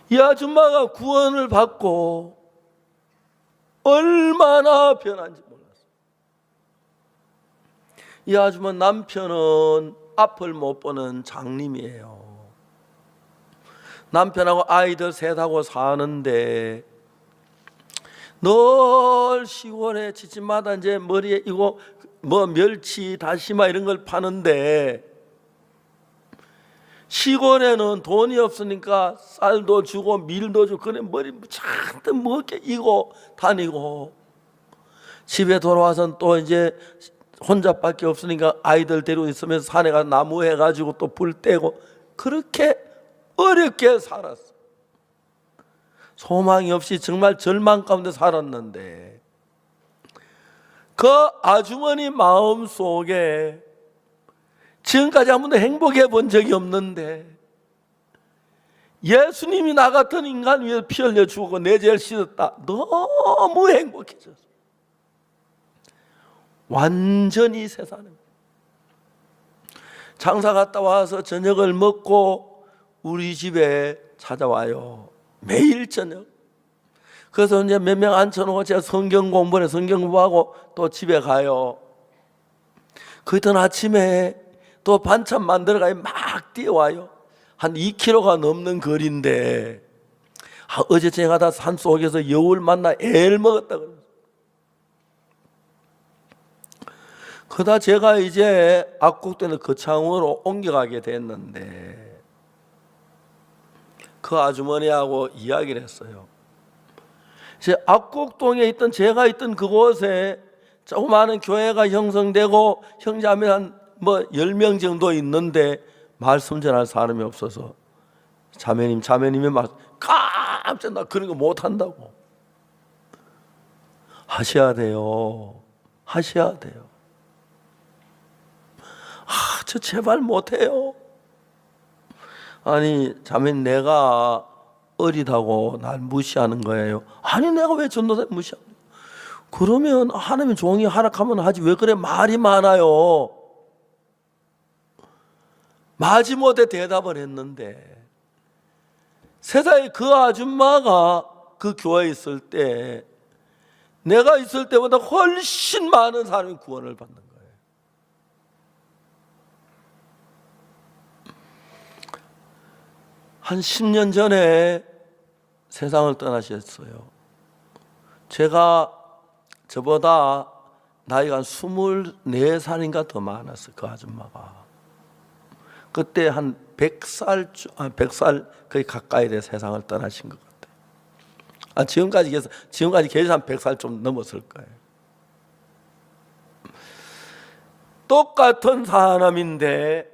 이 아줌마가 구원을 받고 얼마나 변한지 몰랐어요. 이 아줌마 남편은 앞을 못 보는 장님이에요. 남편하고 아이들 셋하고 사는데 늘 시골에 집집마다 이제 머리에 이거 뭐 멸치, 다시마 이런 걸 파는데, 시골에는 돈이 없으니까 쌀도 주고 밀도 주고 그래 머리 잔뜩 먹게 이고 다니고, 집에 돌아와서는 또 이제 혼자밖에 없으니까 아이들 데리고 있으면서 산에 가서 나무 해가지고 또 불 떼고, 그렇게 어렵게 살았어. 소망이 없이 정말 절망 가운데 살았는데, 그 아주머니 마음 속에 지금까지 한 번도 행복해 본 적이 없는데, 예수님이 나 같은 인간 위해서 피 흘려 죽고 내 죄를 씻었다. 너무 행복해졌어. 완전히 새 사람. 장사 갔다 와서 저녁을 먹고 우리 집에 찾아와요. 매일 저녁. 그래서 이제 몇 명 앉혀놓고 제가 성경 공부를 성경 공부하고 또 집에 가요. 그 이튿 아침에 또 반찬 만들어 가요. 막 뛰어와요. 한 2km가 넘는 거리인데, 어제 제가 다 산속에서 여울 만나 애를 먹었다 그러면서. 그러다 제가 이제 압곡되는 거창으로 옮겨가게 됐는데, 그 아주머니하고 이야기를 했어요. 이제 압곡동에 있던, 제가 있던 그곳에 조그마한 교회가 형성되고 형제자매 한 10명 정도 있는데 말씀 전할 사람이 없어서 자매님이 막 깜짝 나 그런 거 못한다고. 하셔야 돼요. 저 제발 못해요. 아니 자매님, 내가 어리다고 날 무시하는 거예요. 아니 내가 왜 전도사 무시합니까? 그러면 하나님 종이 하락하면 하지 왜 그래 말이 많아요. 마지못해 대답을 했는데, 세상에 그 아줌마가 그 교회에 있을 때 내가 있을 때보다 훨씬 많은 사람이 구원을 받는 거예요. 한 10년 전에 세상을 떠나셨어요. 제가 저보다 나이가 한 24살인가 더 많았어요. 그 아줌마가. 그때 한 100살 거의 가까이 돼 세상을 떠나신 것 같아요. 지금까지 계셔서 한 100살 좀 넘었을 거예요. 똑같은 사람인데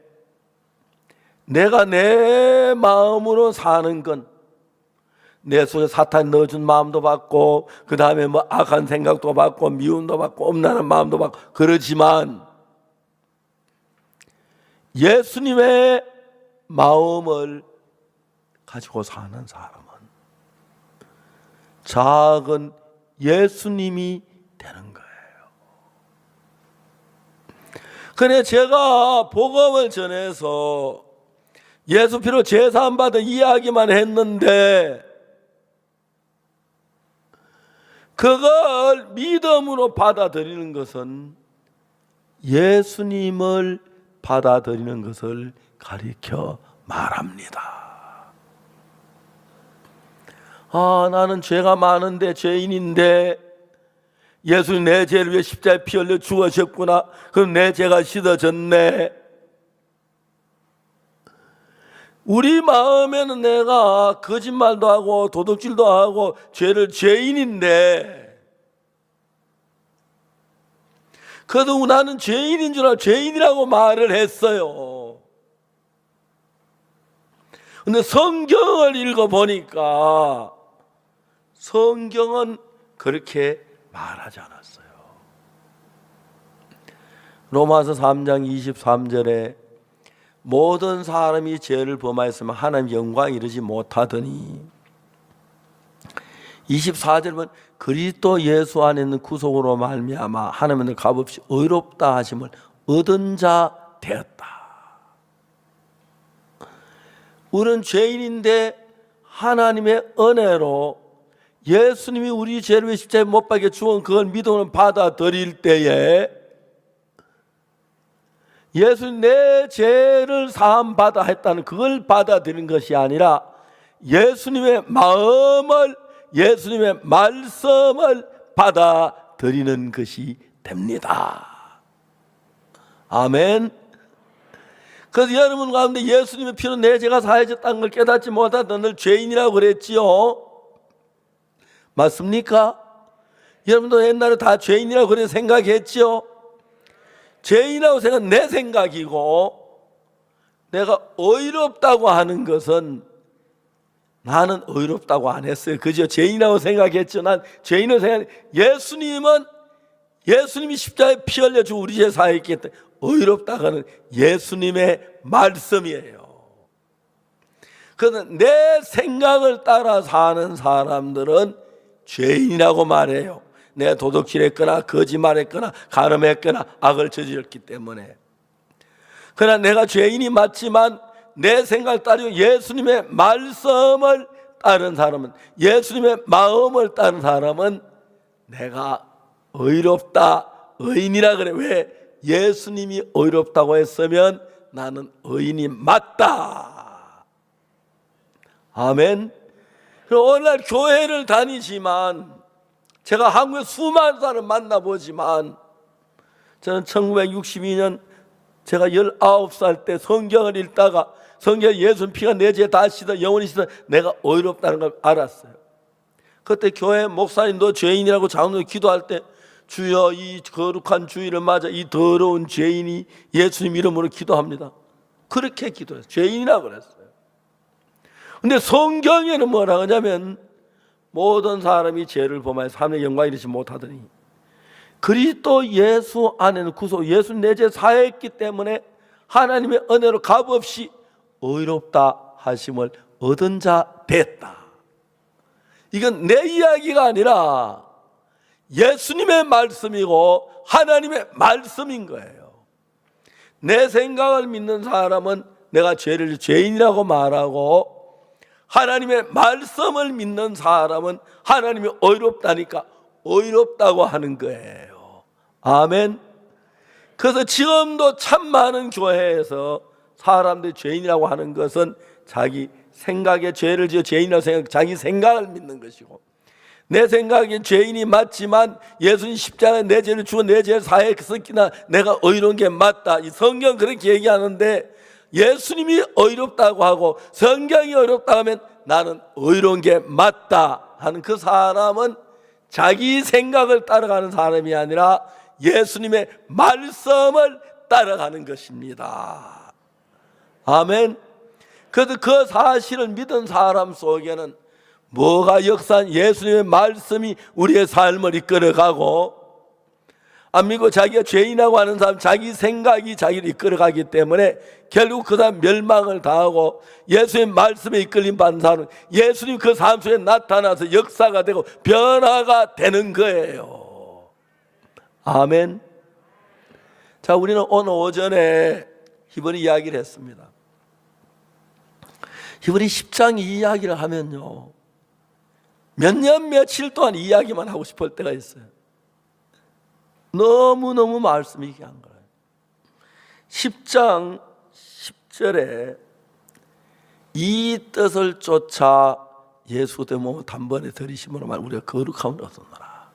내가 내 마음으로 사는 건 내 속에 사탄이 넣어준 마음도 받고 그 다음에 뭐 악한 생각도 받고 미움도 받고 엄란한 마음도 받고 그러지만 예수님의 마음을 가지고 사는 사람은 작은 예수님이 되는 거예요. 그래 제가 복음을 전해서 예수 피로 제사함 받은 이야기만 했는데 그걸 믿음으로 받아들이는 것은 예수님을 받아들이는 것을 가리켜 말합니다. 나는 죄가 많은데 죄인인데 예수님 내 죄를 위해 십자가에 피 흘려 죽으셨구나. 그럼 내 죄가 씻어졌네. 우리 마음에는 내가 거짓말도 하고 도둑질도 하고 죄인인데 그래도 나는 죄인인 줄 알고 죄인이라고 말을 했어요. 근데 성경을 읽어보니까 성경은 그렇게 말하지 않았어요. 로마서 3장 23절에 모든 사람이 죄를 범하였으면 하나님 영광 이르지 못하더니 24절 보면 그리스도 예수 안에 있는 구속으로 말미암아 하나님의 값없이 의롭다 하심을 얻은 자 되었다. 우리는 죄인인데 하나님의 은혜로 예수님이 우리 죄를 위해 십자가에 못 박혀 죽은 그걸 믿음으로 받아들일 때에 예수님 내 죄를 사함 받아 했다는 그걸 받아들이는 것이 아니라 예수님의 마음을 예수님의 말씀을 받아들이는 것이 됩니다. 아멘. 그래서 여러분 가운데 예수님의 피로 내 죄가 사해졌다는 걸 깨닫지 못하던 늘 죄인이라고 그랬지요. 맞습니까? 여러분도 옛날에 다 죄인이라고 그래 생각했지요. 죄인이라고 생각은 내 생각이고 내가 의롭다고 하는 것은 나는 의롭다고 안 했어요. 그죠? 죄인이라고 생각했죠. 난 죄인으로 생각. 예수님이 십자가에 피 흘려주고 우리 죄 사했기 때문에 의롭다고 하는 예수님의 말씀이에요. 그래서 내 생각을 따라 사는 사람들은 죄인이라고 말해요. 내가 도둑질했거나 거짓말했거나 간음했거나 악을 저질렀기 때문에. 그러나 내가 죄인이 맞지만 내 생각을 따르고 예수님의 말씀을 따른 사람은, 예수님의 마음을 따른 사람은 내가 의롭다, 의인이라 그래. 왜? 예수님이 의롭다고 했으면 나는 의인이 맞다. 아멘. 오늘날 교회를 다니지만 제가 한국에 수많은 사람을 만나보지만 저는 1962년 제가 19살 때 성경을 읽다가 성경에 예수님 피가 내 죄 다 씻어 영원히 씻어 내가 의롭다는 걸 알았어요. 그때 교회 목사님도 죄인이라고 장로 기도할 때 주여 이 거룩한 주일을 맞아 이 더러운 죄인이 예수님 이름으로 기도합니다. 그렇게 기도했어요. 죄인이라고 그랬어요. 근데 성경에는 뭐라고 하냐면 모든 사람이 죄를 범하여 하나님의 영광을 이루지 못하더니 그리스도 예수 안에는 구속, 예수 내 죄 사했기 때문에 하나님의 은혜로 값없이 의롭다 하심을 얻은 자 됐다. 이건 내 이야기가 아니라 예수님의 말씀이고 하나님의 말씀인 거예요. 내 생각을 믿는 사람은 내가 죄를 죄인이라고 말하고 하나님의 말씀을 믿는 사람은 하나님이 의롭다니까 의롭다고 하는 거예요. 아멘. 그래서 지금도 참 많은 교회에서 사람들이 죄인이라고 하는 것은 자기 생각에 죄를 지어 죄인이라고 생각, 자기 생각을 믿는 것이고 내 생각엔 죄인이 맞지만 예수님 십자가에 내 죄를 주어 내 죄를 사했으니까 내가 의로운 게 맞다. 이 성경 그렇게 얘기하는데 예수님이 의롭다고 하고 성경이 의롭다고 하면 나는 의로운 게 맞다 하는 그 사람은 자기 생각을 따라가는 사람이 아니라 예수님의 말씀을 따라가는 것입니다. 아멘. 그래서 그 사실을 믿은 사람 속에는 뭐가 역사한 예수님의 말씀이 우리의 삶을 이끌어가고, 안 믿고 자기가 죄인이라고 하는 사람, 자기 생각이 자기를 이끌어가기 때문에 결국 그 사람 멸망을 당하고, 예수의 말씀에 이끌림 받는 사람은 예수님 그 삶 속에 나타나서 역사가 되고 변화가 되는 거예요. 아멘. 자, 우리는 오늘 오전에 히브리 이야기를 했습니다. 히브리 10장 이 이야기를 하면요, 몇 년 며칠 동안 이 이야기만 하고 싶을 때가 있어요. 너무너무 말씀이 귀한 거예요. 10장 10절에 이 뜻을 쫓아 예수 되모 단번에 들이심으로 말 우리가 거룩함을 얻었노라.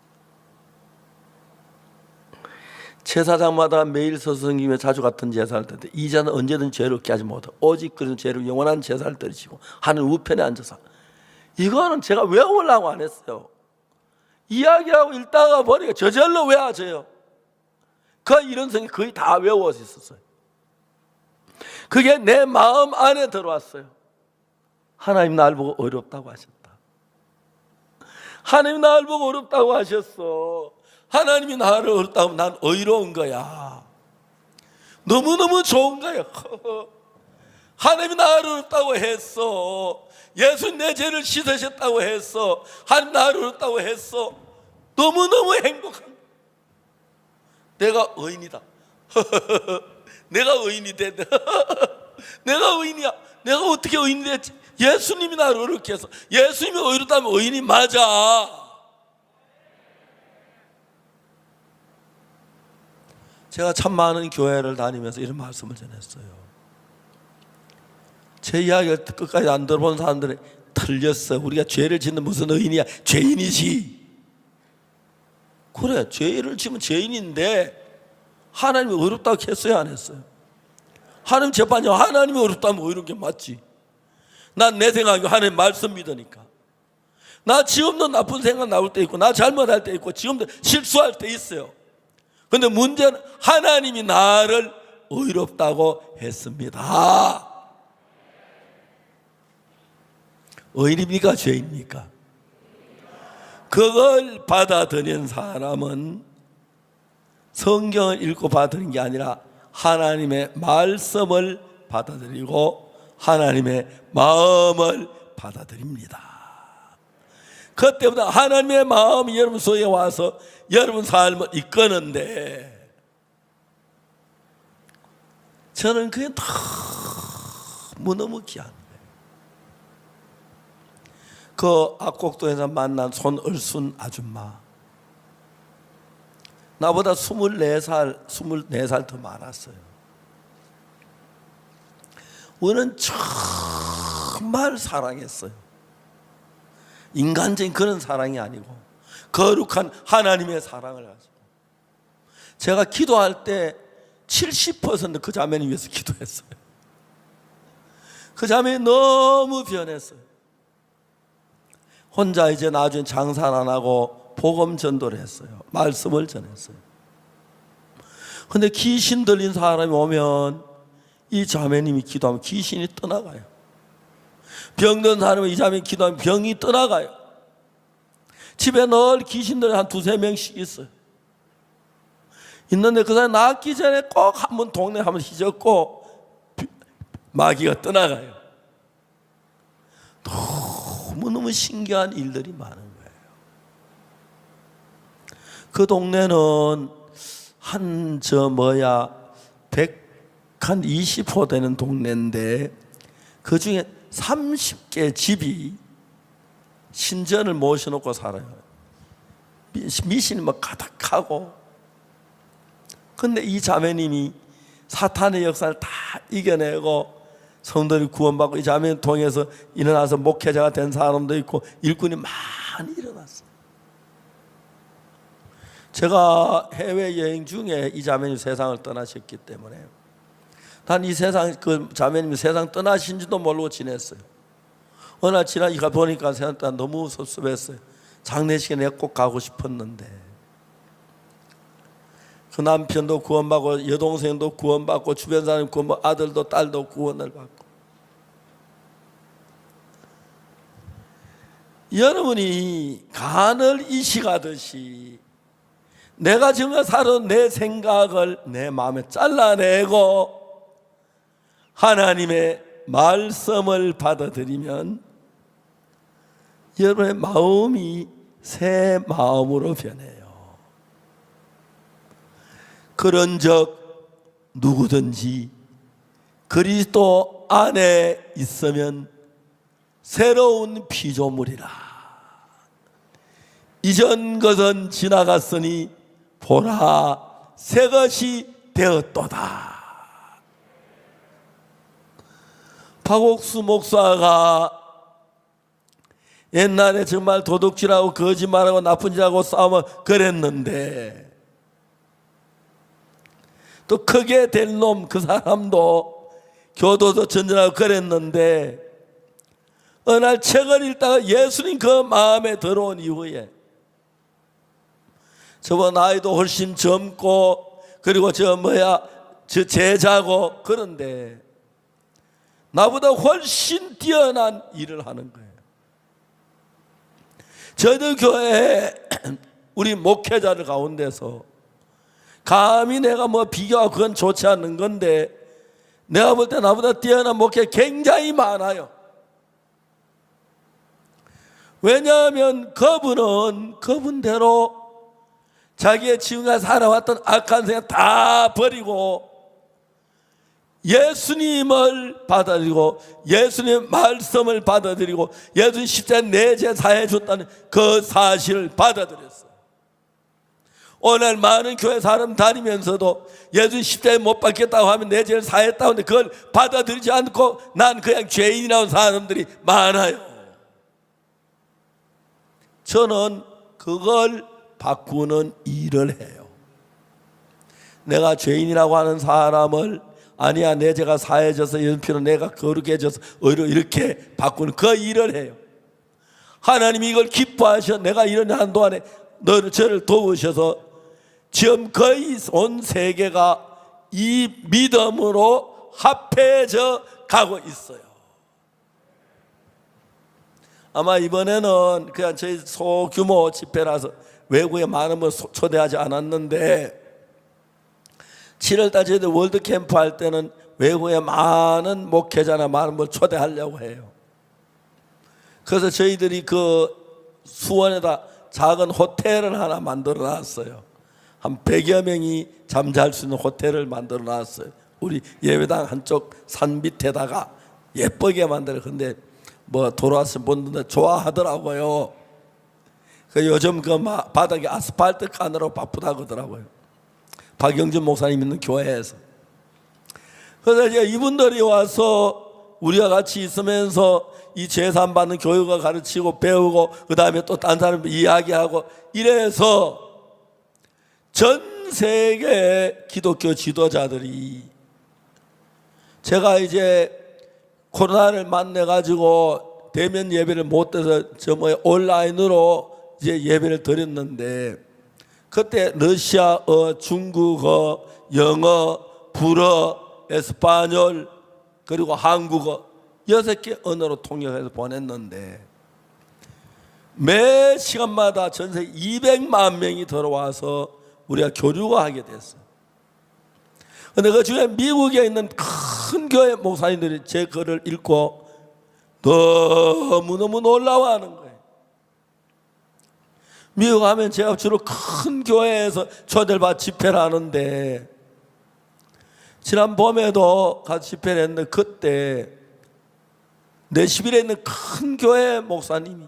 제사장마다 매일 서성이며 자주 같은 제사를 드는데 이 자는 언제든 죄를 얻게 하지 못하고 오직 그런 죄를 영원한 제사를 드리시고 하늘 우편에 앉아서, 이거는 제가 외우려고 안 했어요. 이야기하고 읽다가 보니까 저절로 외워져요. 그 이론성이 거의 다 외워져 있었어요. 그게 내 마음 안에 들어왔어요. 하나님 나를 보고 어렵다고 하셨다. 하나님 나를 보고 어렵다고 하셨어. 하나님이 나를 어렵다고 하면 난 의로운 거야. 너무너무 좋은 거야. 하나님이 나를 어렵다고 했어. 예수님 내 죄를 씻으셨다고 했어. 하나님 나를 어렵다고 했어. 너무너무 행복한 거야. 내가 의인이다. 내가 의인이 됐다. 내가 의인이야. 내가 어떻게 의인이 됐지? 예수님이 나를 어렵게 해서. 예수님이 의롭다면 의인이 맞아. 제가 참 많은 교회를 다니면서 이런 말씀을 전했어요. 제 이야기를 끝까지 안 들어본 사람들은 틀렸어. 우리가 죄를 짓는 무슨 의인이야. 죄인이지. 그래, 죄를 지면 죄인인데 하나님이 어렵다고 했어요, 안 했어요? 하나님 재판장, 하나님이 어렵다면 어려운 게 맞지. 난 내 생각이 하나님 말씀 믿으니까. 나 지금도 나쁜 생각 나올 때 있고, 나 잘못할 때 있고, 지금도 실수할 때 있어요. 근데 문제는 하나님이 나를 의롭다고 했습니다. 의인입니까? 죄입니까? 그걸 받아들인 사람은 성경을 읽고 받아들인 게 아니라 하나님의 말씀을 받아들이고 하나님의 마음을 받아들입니다. 그때보다 하나님의 마음이 여러분 속에 와서 여러분 삶을 이끄는데, 저는 그게 너무너무 귀한 거예요. 그 악곡도에서 만난 손얼순 아줌마, 나보다 24살 더 많았어요. 우리는 정말 사랑했어요. 인간적인 그런 사랑이 아니고 거룩한 하나님의 사랑을 가지고. 제가 기도할 때 70% 그 자매를 위해서 기도했어요. 그 자매는 너무 변했어요. 혼자 이제 나중에 장사를 안 하고 복음 전도를 했어요. 말씀을 전했어요. 근데 귀신 들린 사람이 오면 이 자매님이 기도하면 귀신이 떠나가요. 병든 사람이 이 자매님이 기도하면 병이 떠나가요. 집에 늘 귀신들이 한 2-3명씩 있어요. 있는데 그 사람이 낫기 전에 꼭 한 번 동네 한번 휘젓고 마귀가 떠나가요. 너무너무 신기한 일들이 많은 거예요. 그 동네는 한 120호 되는 동네인데 그 중에 30개 집이 신전을 모셔놓고 살아요. 미신이 막 가득하고. 근데 이 자매님이 사탄의 역사를 다 이겨내고 성도들이 구원받고, 이 자매를 통해서 일어나서 목회자가 된 사람도 있고 일꾼이 많이 일어났어요. 제가 해외여행 중에 이 자매님 세상을 떠나셨기 때문에 난 이 세상, 그 자매님이 세상 떠나신지도 모르고 지냈어요. 어느 날 지나니까 보니까 생각보다 너무 섭섭했어요. 장례식에 내가 꼭 가고 싶었는데. 그 남편도 구원받고 여동생도 구원받고 주변 사람 구원받고 아들도 딸도 구원을 받고. 여러분이 간을 이식하듯이 내가 지금 살은 내 생각을 내 마음에 잘라내고 하나님의 말씀을 받아들이면 여러분의 마음이 새 마음으로 변해요. 그런즉 누구든지 그리스도 안에 있으면 새로운 피조물이라. 이전 것은 지나갔으니 보라 새 것이 되었도다. 박옥수 목사가 옛날에 정말 도둑질하고 거짓말하고 나쁜 짓하고 싸우면 그랬는데, 또 크게 될 놈 그 사람도 교도소 전전하고 그랬는데, 어느 날 책을 읽다가 예수님 그 마음에 들어온 이후에 저번 나이도 훨씬 젊고 그리고 저 제자고 그런데 나보다 훨씬 뛰어난 일을 하는 거예요. 저희들 교회에 우리 목회자들 가운데서 감히 내가 비교하고 그건 좋지 않는 건데, 내가 볼 때 나보다 뛰어난 목회 굉장히 많아요. 왜냐하면 그분은 그분대로 자기의 지금까지 살아왔던 악한 생각 다 버리고 예수님을 받아들이고 예수님의 말씀을 받아들이고 예수님 십자가에 내 죄 사해 줬다는 그 사실을 받아들였어요. 오늘 많은 교회 사람 다니면서도 예수님 십자가에 못 박겠다고 하면 내 죄를 사했다고 하는데 그걸 받아들이지 않고 난 그냥 죄인이라는 사람들이 많아요. 저는 그걸 바꾸는 일을 해요. 내가 죄인이라고 하는 사람을 아니야 내 죄가 사해져서 예수피로 내가 거룩해져서 의로 이렇게 바꾸는 그 일을 해요. 하나님이 이걸 기뻐하셔. 내가 이런 한 동안에 저를 도우셔서 지금 거의 온 세계가 이 믿음으로 합해져 가고 있어요. 아마 이번에는 그냥 저희 소규모 집회라서 외국에 많은 분 초대하지 않았는데 7월달 저희들 월드캠프 할 때는 외국에 많은 목회자나 많은 분 초대하려고 해요. 그래서 저희들이 그 수원에다 작은 호텔을 하나 만들어 놨어요. 한 100여 명이 잠잘 수 있는 호텔을 만들어 놨어요. 우리 예배당 한쪽 산 밑에다가 예쁘게 만들어. 근데 돌아와서 분들 좋아하더라고요. 요즘 그 바닥에 아스팔트 까느라고 바쁘다고 하더라고요. 박영준 목사님 있는 교회에서. 그래서 이제 이분들이 와서 우리가 같이 있으면서 이 재산 받는 교육을 가르치고 배우고 그 다음에 또 딴 사람 이야기하고 이래서 전 세계 기독교 지도자들이, 제가 이제 코로나를 만나가지고 대면 예배를 못 해서 온라인으로 이제 예배를 드렸는데, 그때 러시아어, 중국어, 영어, 불어, 에스파뇰 그리고 한국어 6개 언어로 통역해서 보냈는데 매 시간마다 전 세계 200만 명이 들어와서 우리가 교류가 하게 됐어요. 그런데 그 중에 미국에 있는 큰 교회 목사님들이 제 글을 읽고 너무너무 놀라워하는 거예요. 미국 하면 제가 주로 큰 교회에서 초대를 받아 집회를 하는데, 지난 봄에도 같이 집회를 했는데 그때 내시빌에 있는 큰 교회 목사님이,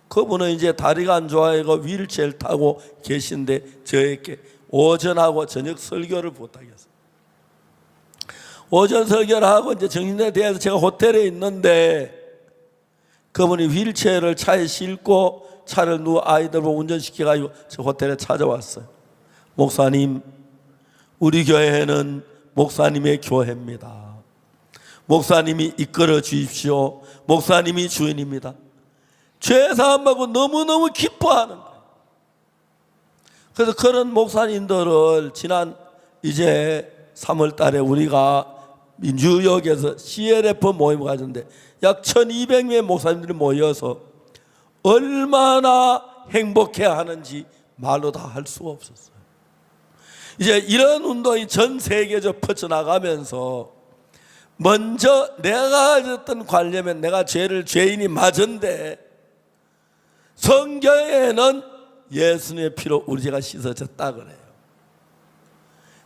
그분은 이제 다리가 안 좋아하고 휠체어를 타고 계신데 저에게 오전하고 저녁 설교를 부탁했어요. 오전 설교를 하고 이제 정신에 대해서 제가 호텔에 있는데 그분이 휠체어를 차에 싣고 차를 누워 아이들 보고 운전시켜가지고 저 호텔에 찾아왔어요. 목사님, 우리 교회는 목사님의 교회입니다. 목사님이 이끌어 주십시오. 목사님이 주인입니다. 죄 사함하고 너무너무 기뻐하는 거예요. 그래서 그런 목사님들을 지난 이제 3월 달에 우리가 뉴욕에서 CLF 모임을 가졌는데 약 1200명의 목사님들이 모여서 얼마나 행복해 하는지 말로 다 할 수가 없었어요. 이제 이런 운동이 전 세계적으로 퍼져나가면서 먼저 내가 가졌던 관념은 내가 죄인이 맞은데 성경에는 예수님의 피로 우리 죄가 씻어졌다 그래요.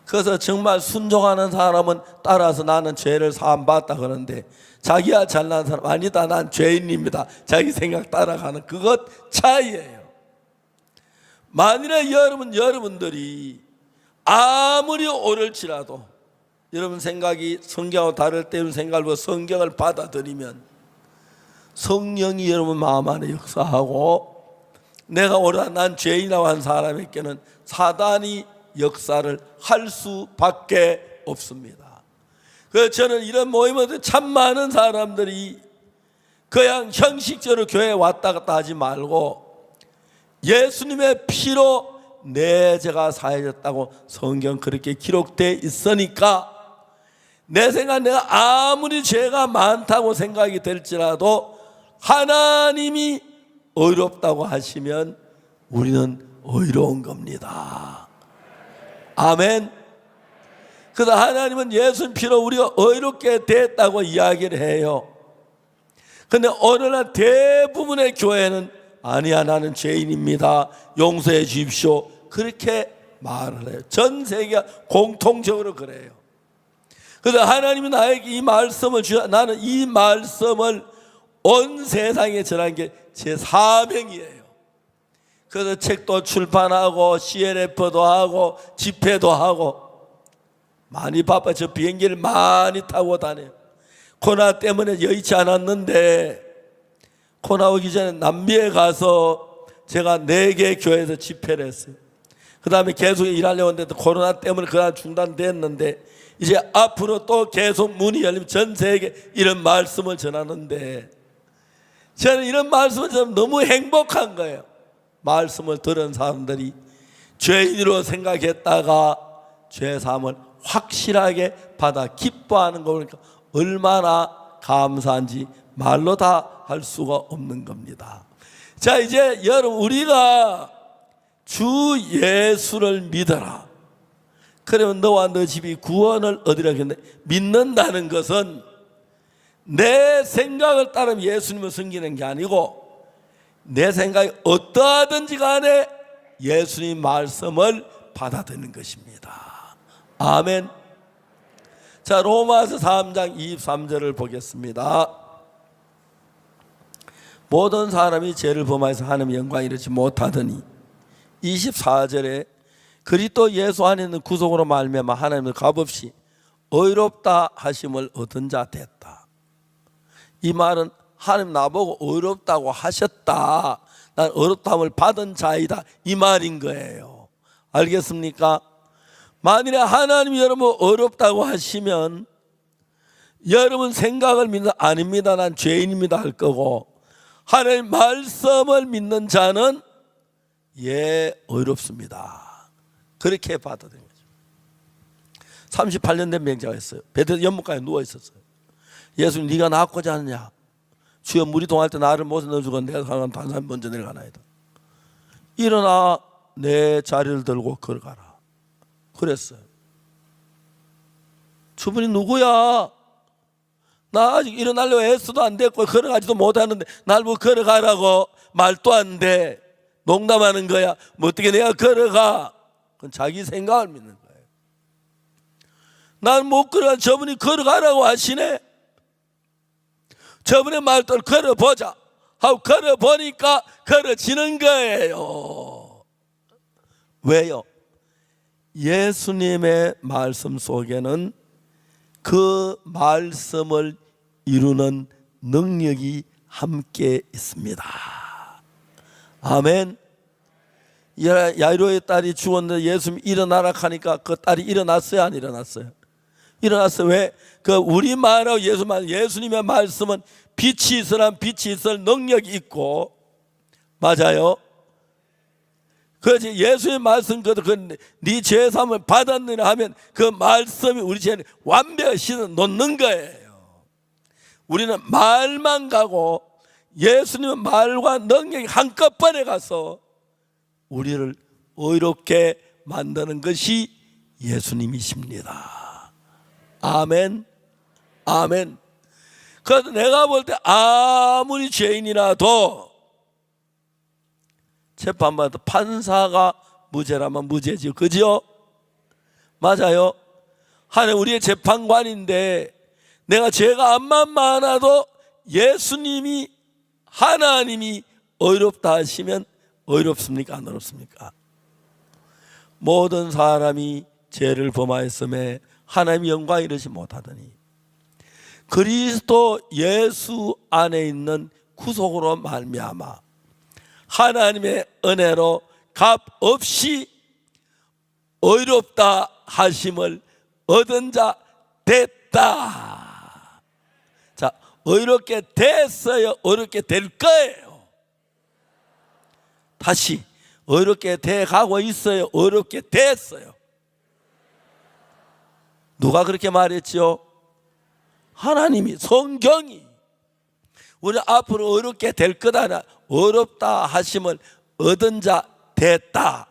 그래서 정말 순종하는 사람은 따라서 나는 죄를 사함받았다 그러는데 자기야 잘난 사람 아니다 난 죄인입니다 자기 생각 따라가는 그것 차이예요. 만일에 여러분들이 아무리 옳을지라도 여러분 생각이 성경하고 다를 때 생각을 성경을 받아들이면 성령이 여러분 마음 안에 역사하고 내가 옳아 난 죄인이라고 한 사람에게는 사단이 역사를 할 수밖에 없습니다. 그래서 저는 이런 모임에서 참 많은 사람들이 그냥 형식적으로 교회에 왔다 갔다 하지 말고 예수님의 피로 내 죄가 사해졌다고 성경 그렇게 기록되어 있으니까 내 생각 내가 아무리 죄가 많다고 생각이 될지라도 하나님이 의롭다고 하시면 우리는 의로운 겁니다. 아멘. 그래서 하나님은 예수님 피로 우리가 의롭게 됐다고 이야기를 해요. 그런데 오늘날 대부분의 교회는 아니야 나는 죄인입니다 용서해 주십시오 그렇게 말을 해요. 전 세계가 공통적으로 그래요. 그래서 하나님이 나에게 이 말씀을 주셔 나는 이 말씀을 온 세상에 전하는 게 제 사명이에요. 그래서 책도 출판하고 CLF도 하고 집회도 하고 많이 바빠. 저 비행기를 많이 타고 다녀요. 코로나 때문에 여의치 않았는데 코로나 오기 전에 남미에 가서 제가 4개 교회에서 집회를 했어요. 그 다음에 계속 일하려고 했는데 코로나 때문에 그날 중단됐는데 이제 앞으로 또 계속 문이 열리면 전 세계 이런 말씀을 전하는데 저는 이런 말씀을 전하면 너무 행복한 거예요. 말씀을 들은 사람들이 죄인으로 생각했다가 죄사함을 확실하게 받아 기뻐하는 거 보니까 얼마나 감사한지 말로 다 할 수가 없는 겁니다. 자 이제 여러분 우리가 주 예수를 믿어라. 그러면 너와 너 집이 구원을 얻으라 했는데 믿는다는 것은 내 생각을 따르면 예수님을 섬기는 게 아니고 내 생각이 어떠하든지 간에 예수님 말씀을 받아들이는 것입니다. 아멘. 자 로마서 3장 23절을 보겠습니다. 모든 사람이 죄를 범하여서 하나님의 영광을 이루지 못하더니 24절에 그리스도 예수 안에 있는 구속으로 말미암아 하나님을 값없이 의롭다 하심을 얻은 자 됐다. 이 말은 하나님 나보고 의롭다고 하셨다. 난 의롭다함을 받은 자이다. 이 말인 거예요. 알겠습니까? 만일에 하나님이 여러분 의롭다고 하시면 여러분 생각을 믿는 아닙니다. 난 죄인입니다 할 거고 하나님 말씀을 믿는 자는 예 의롭습니다. 그렇게 받아들인 거죠. 38년 된 병자가 있어요. 베드로 연못가에 누워 있었어요. 예수님 네가 나았고자 하느냐? 주여 물이 동할 때 나를 못에 넣어주고 내가 가면 다른 사람이 먼저 내려가나이다. 일어나 내 자리를 들고 걸어가라. 그랬어요. 주분이 누구야? 나 아직 일어나려고 애써도 안 됐고 걸어가지도 못하는데 날 뭐 걸어가라고 말도 안 돼. 농담하는 거야. 뭐 어떻게 내가 걸어가? 그건 자기 생각을 믿는 거예요. 난 못 걸어가. 저분이 걸어가라고 하시네. 저분의 말대로 걸어보자 하고 걸어보니까 걸어지는 거예요. 왜요? 예수님의 말씀 속에는 그 말씀을 이루는 능력이 함께 있습니다. 아멘. 야이로의 딸이 죽었는데 예수님이 일어나라 하니까 그 딸이 일어났어요? 안 일어났어요? 일어났어요. 왜? 그 우리 말하고 예수님의 말씀은 빛이 있으란 빛이 있을 능력이 있고 맞아요. 그렇지. 예수의 말씀 네 죄사함을 받았느냐 하면 그 말씀이 우리 죄를 완벽히 씻어 놓는 거예요. 우리는 말만 가고 예수님의 말과 능력이 한꺼번에 가서 우리를 의롭게 만드는 것이 예수님이십니다. 아멘. 아멘. 그래서 내가 볼 때 아무리 죄인이라도 재판받아도 판사가 무죄라면 무죄죠. 그죠? 맞아요. 하나님 우리의 재판관인데 내가 죄가 암만 많아도 예수님이 하나님이 의롭다 하시면 의롭습니까? 안 의롭습니까? 모든 사람이 죄를 범하였음에 하나님의 영광 이르지 못하더니 그리스도 예수 안에 있는 구속으로 말미암아 하나님의 은혜로 값 없이 의롭다 하심을 얻은 자 됐다. 자, 의롭게 됐어요? 의롭게 될 거예요? 다시 의롭게 돼 가고 있어요? 의롭게 됐어요? 누가 그렇게 말했죠? 하나님이, 성경이. 우리 앞으로 의롭게 될 거다. 의롭다 하심을 얻은 자 됐다.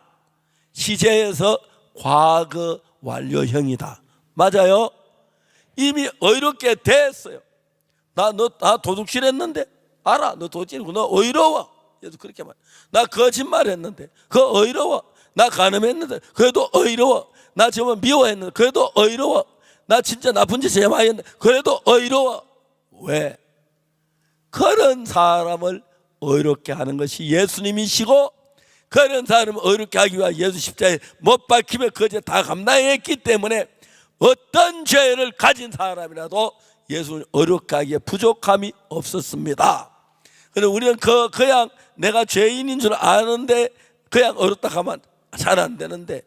시제에서 과거 완료형이다. 맞아요? 이미 의롭게 됐어요. 나 도둑질 했는데 알아. 너 도둑질이고 너 의로워. 그래서 그렇게 말. 나 거짓말 했는데 그거 의로워. 나 간음했는데 그래도 의로워. 나 정말 미워했는데 그래도 의로워. 나 진짜 나쁜 짓 많이 했는데 그래도 의로워. 왜? 그런 사람을 의롭게 하는 것이 예수님이시고 그런 사람을 의롭게 하기 위해 예수 십자가에 못 박히며 그 죄 다 감당했기 때문에 어떤 죄를 가진 사람이라도 예수를 의롭게 하기에 부족함이 없었습니다. 그런데 우리는 그냥 내가 죄인인 줄 아는데 그냥 의롭다 하면 잘 안 되는데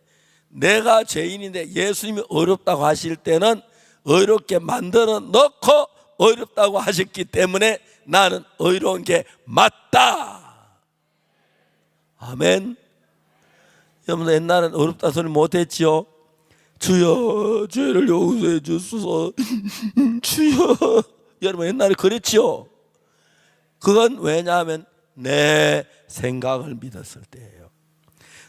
내가 죄인인데 예수님이 의롭다고 하실 때는 의롭게 만들어 놓고 의롭다고 하셨기 때문에 나는 의로운 게 맞다. 아멘. 여러분 옛날엔 의롭다 소리 못했지요. 주여 죄를 용서해 주소서. 주여. 여러분 옛날에 그랬지요. 그건 왜냐하면 내 생각을 믿었을 때예요.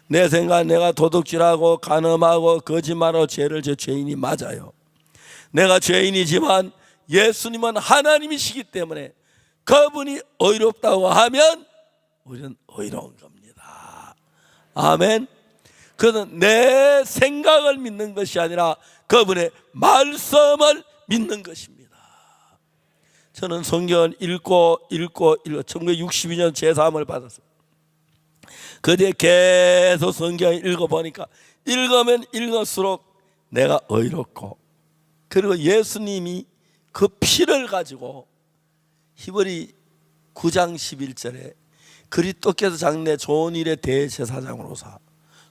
내 생각, 내가 도둑질하고 간음하고 거짓말하고 죄를 제 죄인이 맞아요. 내가 죄인이지만 예수님은 하나님이시기 때문에 그분이 의롭다고 하면 우리는 의로운 겁니다. 아멘. 그는 내 생각을 믿는 것이 아니라 그분의 말씀을 믿는 것입니다. 저는 성경을 읽고 1962년 제3을 받았어요. 그 뒤에 계속 성경을 읽어보니까 읽으면 읽을수록 내가 의롭고 그리고 예수님이 그 피를 가지고 히브리 9장 11절에 그리스도께서 장래 좋은 일의 대제사장으로서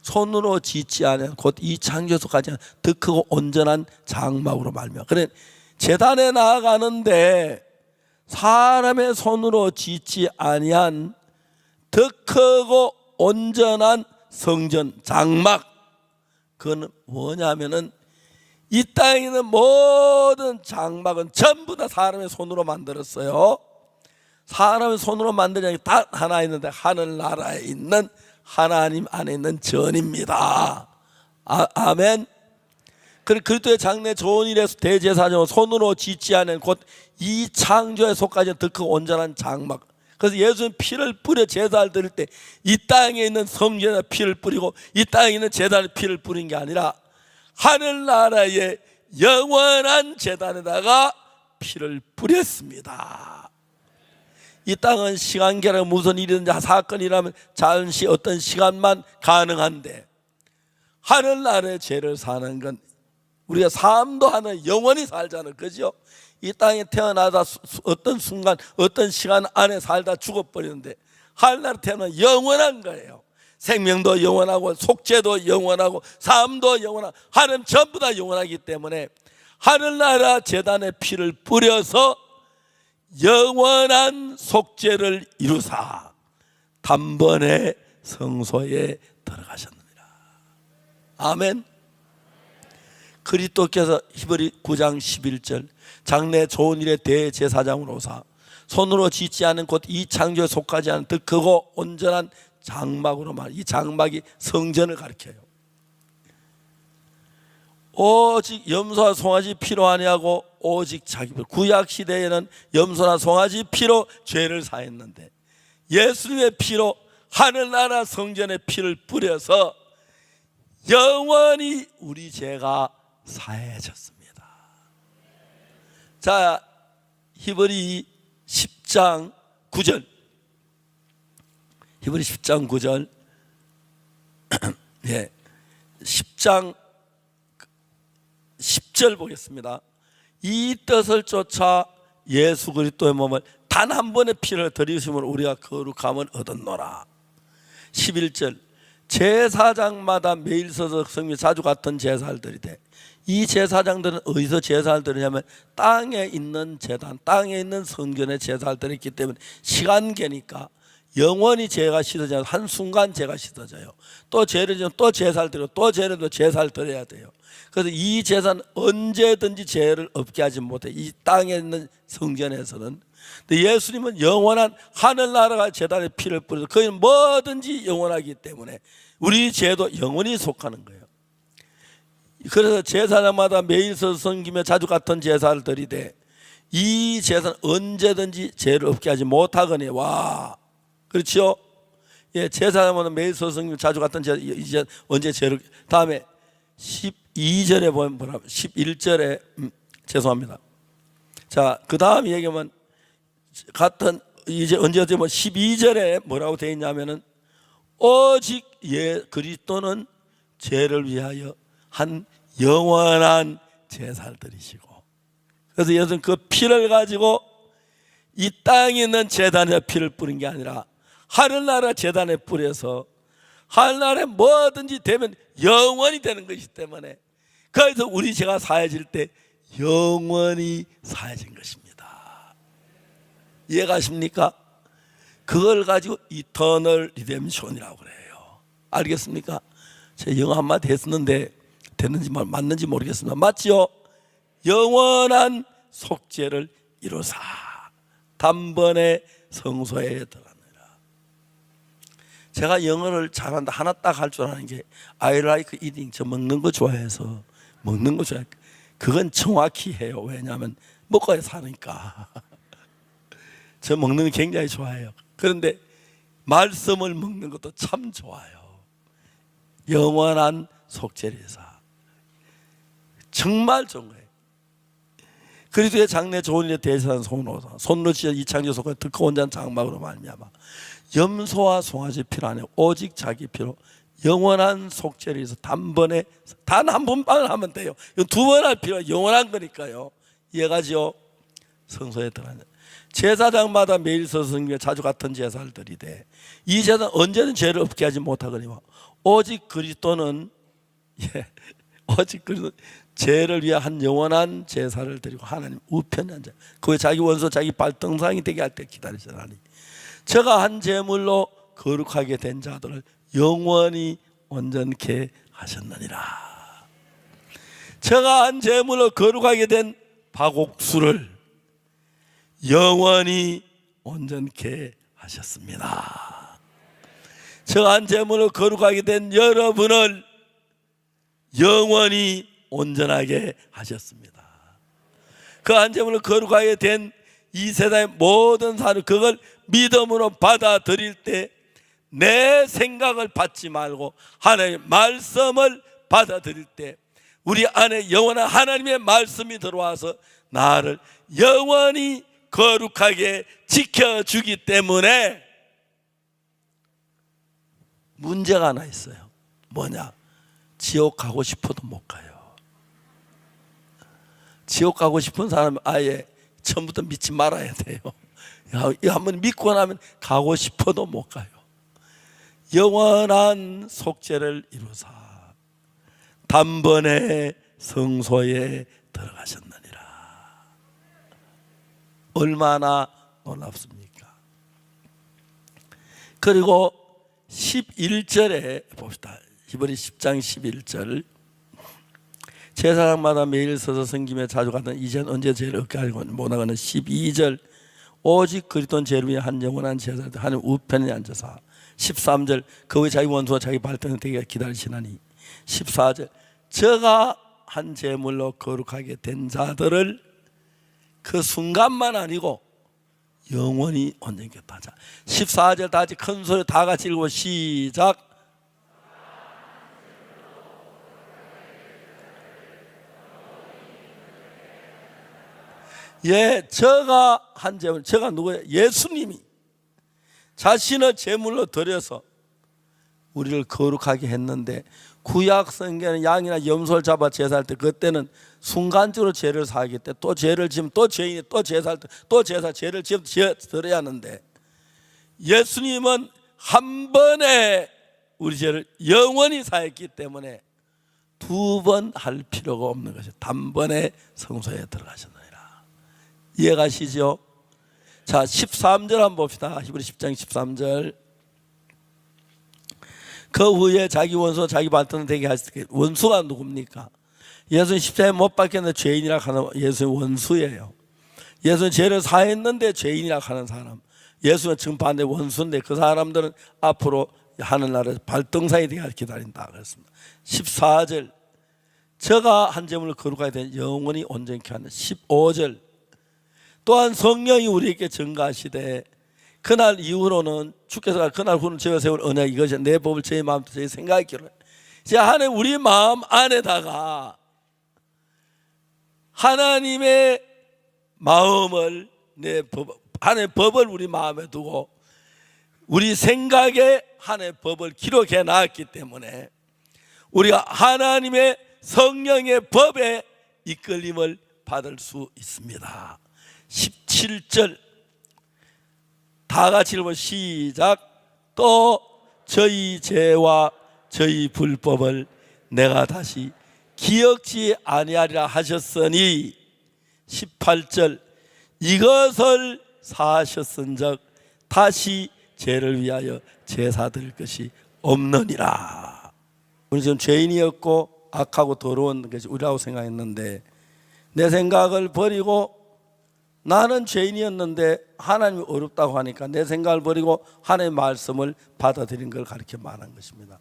손으로 짓지 않은 곧 이 창조소까지 더 크고 온전한 장막으로 말미암아. 그래 제단에 나아가는데 사람의 손으로 짓지 아니한 더 크고 온전한 성전 장막. 그건 뭐냐면은 이 땅에 있는 모든 장막은 전부 다 사람의 손으로 만들었어요. 사람의 손으로 만든 장이 딱 하나 있는데 하늘나라에 있는 하나님 안에 있는 전입니다. 아멘. 그리스도의 장래 좋은 일에서 대제사장으로 손으로 짓지 않은 곧 이 창조의 속까지 더 크고 온전한 장막. 그래서 예수는 피를 뿌려 제사를 드릴 때 이 땅에 있는 성전에 피를 뿌리고 이 땅에 있는 제단에 피를 뿌린 게 아니라 하늘나라의 영원한 제단에다가 피를 뿌렸습니다. 이 땅은 시간계라 무슨 일이든지 사건이라면 잠시 어떤 시간만 가능한데 하늘나라의 죄를 사는 건 우리가 삶도 하는 영원히 살자는 거죠. 이 땅에 태어나다 어떤 순간 어떤 시간 안에 살다 죽어버리는데 하늘나라 태어나면 영원한 거예요. 생명도 영원하고 속죄도 영원하고 삶도 영원하고 하나님 전부 다 영원하기 때문에 하늘나라 제단에 피를 뿌려서 영원한 속죄를 이루사 단번에 성소에 들어가셨느니라. 아멘. 그리스도께서 히브리 9장 11절 장래 좋은 일의 대제사장으로서 손으로 짓지 않은 곧 이 창조에 속하지 않은 더 크고 온전한 장막으로 말, 이 장막이 성전을 가리켜요. 오직 염소와 송아지 피로 아니하고 오직 자기 피로. 구약 시대에는 염소나 송아지 피로 죄를 사했는데 예수님의 피로 하늘나라 성전의 피를 뿌려서 영원히 우리 죄가 사해졌습니다. 자, 히브리 10장 9절, 히브리 10장 9절 예, 10장 10절 보겠습니다. 이 뜻을 쫓아 예수 그리스도의 몸을 단 한 번의 피를 들이심으로 우리가 거룩함을 얻었노라. 11절 제사장마다 매일 서서 성미 자주 같은 제사를 드리되, 이 제사장들은 어디서 제사를 드리냐면 땅에 있는 제단, 땅에 있는 성전에 제사를 드렸기 때문에 시간계니까 영원히 죄가 씻어져요. 한순간 죄가 씻어져요. 또 죄를 지면 또 제사를 드리고 또 죄를 또 제사를 드려야 돼요. 그래서 이 제사는 언제든지 죄를 없게 하지 못해, 이 땅에 있는 성전에서는. 근데 예수님은 영원한 하늘나라가 제단에 피를 뿌려서 그는 뭐든지 영원하기 때문에 우리 죄도 영원히 속하는 거예요. 그래서 제사장마다 매일 서서 섬기며 자주 같은 제사를 드리되 이 제사는 언제든지 죄를 없게 하지 못하거니. 와, 그렇죠? 예, 제사장마다 매일 서서 섬기며 자주 같은 제사, 이제 언제 죄를. 다음에 12절에 보면 뭐라, 11절에 죄송합니다. 자, 그 다음 얘기하면 같은 이제 언제 되면 12절에 뭐라고 되어 있냐면은 오직 그리스도는 죄를 위하여 한 영원한 제사를 드리시고, 그래서 예수는 그 피를 가지고 이 땅에 있는 제단에 피를 뿌린 게 아니라 하늘나라 제단에 뿌려서 하늘나라에 뭐든지 되면 영원히 되는 것이기 때문에, 그래서 우리 죄가 사해질 때 영원히 사해진 것입니다. 이해가십니까? 그걸 가지고 이터널 리뎀션이라고 그래요. 알겠습니까? 제가 영어 한마디 했었는데 됐는지 맞는지 모르겠습니다. 맞지요? 영원한 속죄를 이루사 단번에 성소에 들어가느라. 제가 영어를 잘한다 하나 딱 할 줄 아는 게 I like eating, 저 먹는 거 좋아해서 먹는 거 좋아해. 그건 정확히 해요. 왜냐하면 먹어야 사니까. 저 먹는 거 굉장히 좋아해요. 그런데 말씀을 먹는 것도 참 좋아요. 영원한 속죄리사 정말 좋은 거예요. 그리스도의 장래 좋은 일에 대해서는 손으로서 손으로 지어 이 창조 속에 특허 온전한 장막으로 말미암아 염소와 송아지 피로 아니고 오직 자기 피로 영원한 속죄를 위해서 단번에 단 한 번만 하면 돼요. 두 번 할 필요가 영원한 거니까요. 이해가지요? 성소에 들어가는 제사장마다 매일 서서 섬기며 자주 같은 제사를 드리되 이 제사는 언제는 죄를 없게 하지 못하거니와 오직 그리스도는 오직 그리스도 죄를 위해 한 영원한 제사를 드리고 하나님 우편에 앉아 그 자기 원수 자기 발등상이 되게 할 때 기다리시나니 저가 한 제물로 거룩하게 된 자들을 영원히 온전케 하셨느니라. 저가 한 제물로 거룩하게 된 박옥수를 영원히 온전케 하셨습니다. 저가 한 제물로 거룩하게 된 여러분을 영원히 온전하게 하셨습니다. 그 한 제물로 거룩하게 된 이 세상의 모든 사람 그걸 믿음으로 받아들일 때 내 생각을 받지 말고 하나님의 말씀을 받아들일 때 우리 안에 영원한 하나님의 말씀이 들어와서 나를 영원히 거룩하게 지켜주기 때문에 문제가 하나 있어요. 뭐냐? 지옥 가고 싶어도 못 가요. 지옥 가고 싶은 사람은 아예 처음부터 믿지 말아야 돼요. 한번 믿고 나면 가고 싶어도 못 가요. 영원한 속죄를 이루사 단번에 성소에 들어가셨느니라. 얼마나 놀랍습니까? 그리고 11절에 봅시다. 히브리 10장 11절. 제사장마다 매일 서서 섬기며 자주 가던 이젠 언제 죄를 얻게 알고 못하거든. 12절. 오직 그리스도는 죄를 위해 한 영원한 제사장 하나님 우편에 앉아서. 13절. 그 후에 자기 원수와 자기 발등을 되게 기다리시나니. 14절. 저가 한 제물로 거룩하게 된 자들을 그 순간만 아니고 영원히 온전히 곁하자. 14절 다 같이 큰 소리 다 같이 읽고 시작. 예, 저가 한 제물, 저가 누구예요? 예수님이 자신을 제물로 드려서 우리를 거룩하게 했는데, 구약 성경에는 양이나 염소를 잡아 제사할 때 그때는 순간적으로 죄를 사하기 때문에 또 죄를 지면 또 죄인이 또 제사할 때 또 제사 죄를 지면 드려야 하는데, 예수님은 한 번에 우리 죄를 영원히 사했기 때문에 두 번 할 필요가 없는 것이 단번에 성소에 들어가셨느니라. 이해가시죠? 자, 13절 한번 봅시다. 히브리 10장 13절. 그 후에 자기 원수 자기 발등을 되게 하실 때, 원수가 누굽니까? 예수는 십자가에 못 박혔는데 죄인이라 하는, 예수는 원수예요. 예수는 죄를 사했는데 죄인이라 하는 사람, 예수는 지금 반대 원수인데 그 사람들은 앞으로 하늘나라에서 발등상이 되게 기다린다 그랬습니다. 14절. 저가 한 제물을 거룩하게 된 영원히 온전케 하는. 15절. 또한 성령이 우리에게 증가하시되 그날 이후로는 주께서 그날 후는 저희가 세울 언약 이것이 내 법을 저희 마음도 저희 생각에 기록해. 이제 하나님 우리 마음 안에다가 하나님의 마음을, 내 법, 하나님의 법을 우리 마음에 두고 우리 생각에 하나님의 법을 기록해 놨기 때문에 우리가 하나님의 성령의 법에 이끌림을 받을 수 있습니다. 17절 다 같이 읽어 시작. 또 저희 죄와 저희 불법을 내가 다시 기억지 아니하리라 하셨으니. 18절 이것을 사하셨은즉 다시 죄를 위하여 제사 드릴 것이 없느니라. 우리 지금 죄인이었고 악하고 더러운 것이 우리라고 생각했는데, 내 생각을 버리고 나는 죄인이었는데 하나님이 어렵다고 하니까 내 생각을 버리고 하나님의 말씀을 받아들인 걸 가르쳐 말한 것입니다.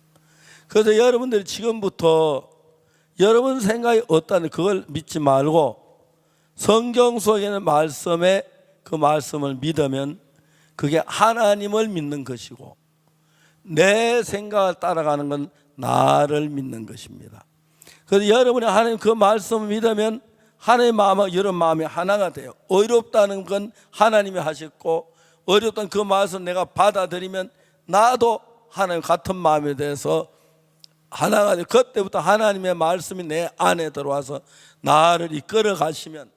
그래서 여러분들이 지금부터 여러분 생각이 어떠한지 그걸 믿지 말고 성경 속에 있는 말씀에 그 말씀을 믿으면 그게 하나님을 믿는 것이고, 내 생각을 따라가는 건 나를 믿는 것입니다. 그래서 여러분이 하나님 그 말씀을 믿으면 하나님의 마음과 여러분 마음이 하나가 돼요. 어렵다는 건 하나님이 하셨고, 어렵다는 그 말씀을 내가 받아들이면 나도 하나님 같은 마음에 대해서 하나가 돼요. 그때부터 하나님의 말씀이 내 안에 들어와서 나를 이끌어 가시면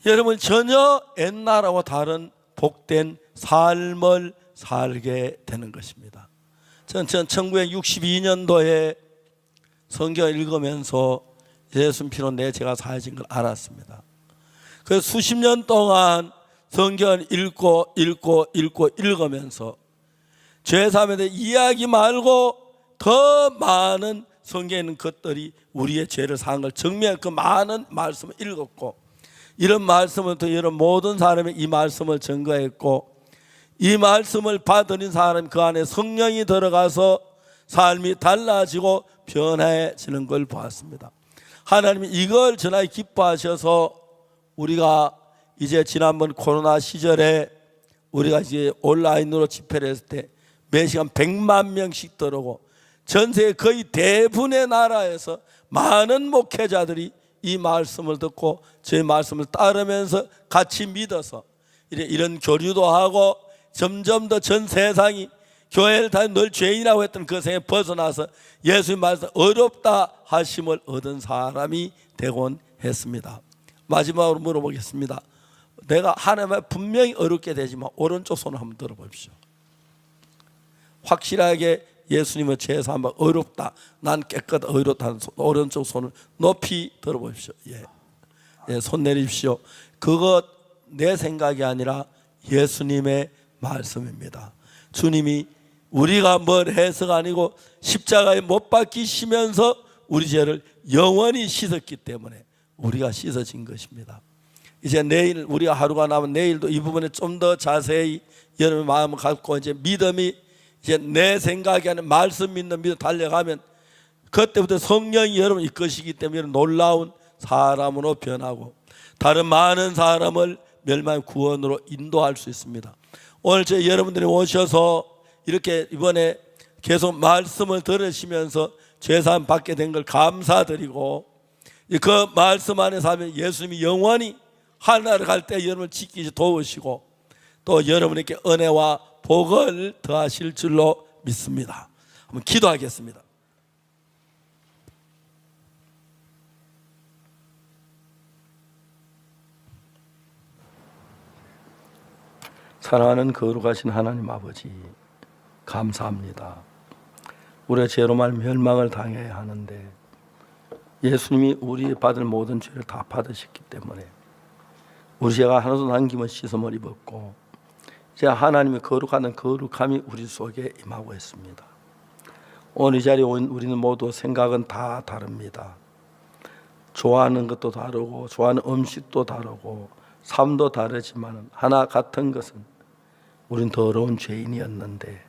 여러분 전혀 옛날하고 다른 복된 삶을 살게 되는 것입니다. 저는 1962년도에 성경을 읽으면서 예수 피로 내 죄가 사해진 걸 알았습니다. 그래서 수십 년 동안 성경을 읽고 읽으면서 죄사함에 대해 이야기 말고 더 많은 성경에 있는 것들이 우리의 죄를 사한 걸 증명한 그 많은 말씀을 읽었고, 이런 말씀을 또 여러분 모든 사람이 이 말씀을 증거했고, 이 말씀을 받은 사람이 그 안에 성령이 들어가서 삶이 달라지고 변해지는 걸 보았습니다. 하나님이 이걸 전하게 기뻐하셔서 우리가 이제 지난번 코로나 시절에 우리가 이제 온라인으로 집회를 했을 때 매 시간 100만 명씩 들어오고 전 세계 거의 대부분의 나라에서 많은 목회자들이 이 말씀을 듣고 저희 말씀을 따르면서 같이 믿어서 이런 교류도 하고 점점 더 전 세상이 교회를 다니 늘 죄인이라고 했던 그 생에 벗어나서 예수님 말씀 어렵다 하심을 얻은 사람이 되곤 했습니다. 마지막으로 물어보겠습니다. 내가 하나님의 분명히 어렵게 되지만 오른쪽 손을 한번 들어보십시오. 확실하게 예수님의 죄 사함 어렵다, 난 깨끗 어렵다는 오른쪽 손을 높이 들어보십시오. 예, 손 내리십시오. 그것 내 생각이 아니라 예수님의 말씀입니다. 주님이 우리가 뭘 해서가 아니고 십자가에 못 박히시면서 우리 죄를 영원히 씻었기 때문에 우리가 씻어진 것입니다. 이제 내일 우리가 하루가 남은 내일도 이 부분에 좀 더 자세히 여러분의 마음을 갖고 이제 믿음이 이제 내 생각이 아니라 말씀 믿는 믿음 달려가면 그때부터 성령이 여러분을 이끄시기 때문에 놀라운 사람으로 변하고 다른 많은 사람을 멸망의 구원으로 인도할 수 있습니다. 오늘 저 여러분들이 오셔서 이렇게 이번에 계속 말씀을 들으시면서 죄사함 받게 된 걸 감사드리고 그 말씀 안에서 하면 예수님이 영원히 하늘나라를 갈 때 여러분을 지키시 도우시고 또 여러분에게 은혜와 복을 더하실 줄로 믿습니다. 한번 기도하겠습니다. 사랑하는 거룩하신 하나님 아버지, 감사합니다. 우리가 죄로 말 멸망을 당해야 하는데 예수님이 우리 받을 모든 죄를 다 받으셨기 때문에 우리 죄가 하나도 남김없이 씻음을 입었고 이제 하나님의 거룩하는 거룩함이 우리 속에 임하고 있습니다. 오늘 이 자리에 온 우리는 모두 생각은 다 다릅니다. 좋아하는 것도 다르고 좋아하는 음식도 다르고 삶도 다르지만 하나 같은 것은 우린 더러운 죄인이었는데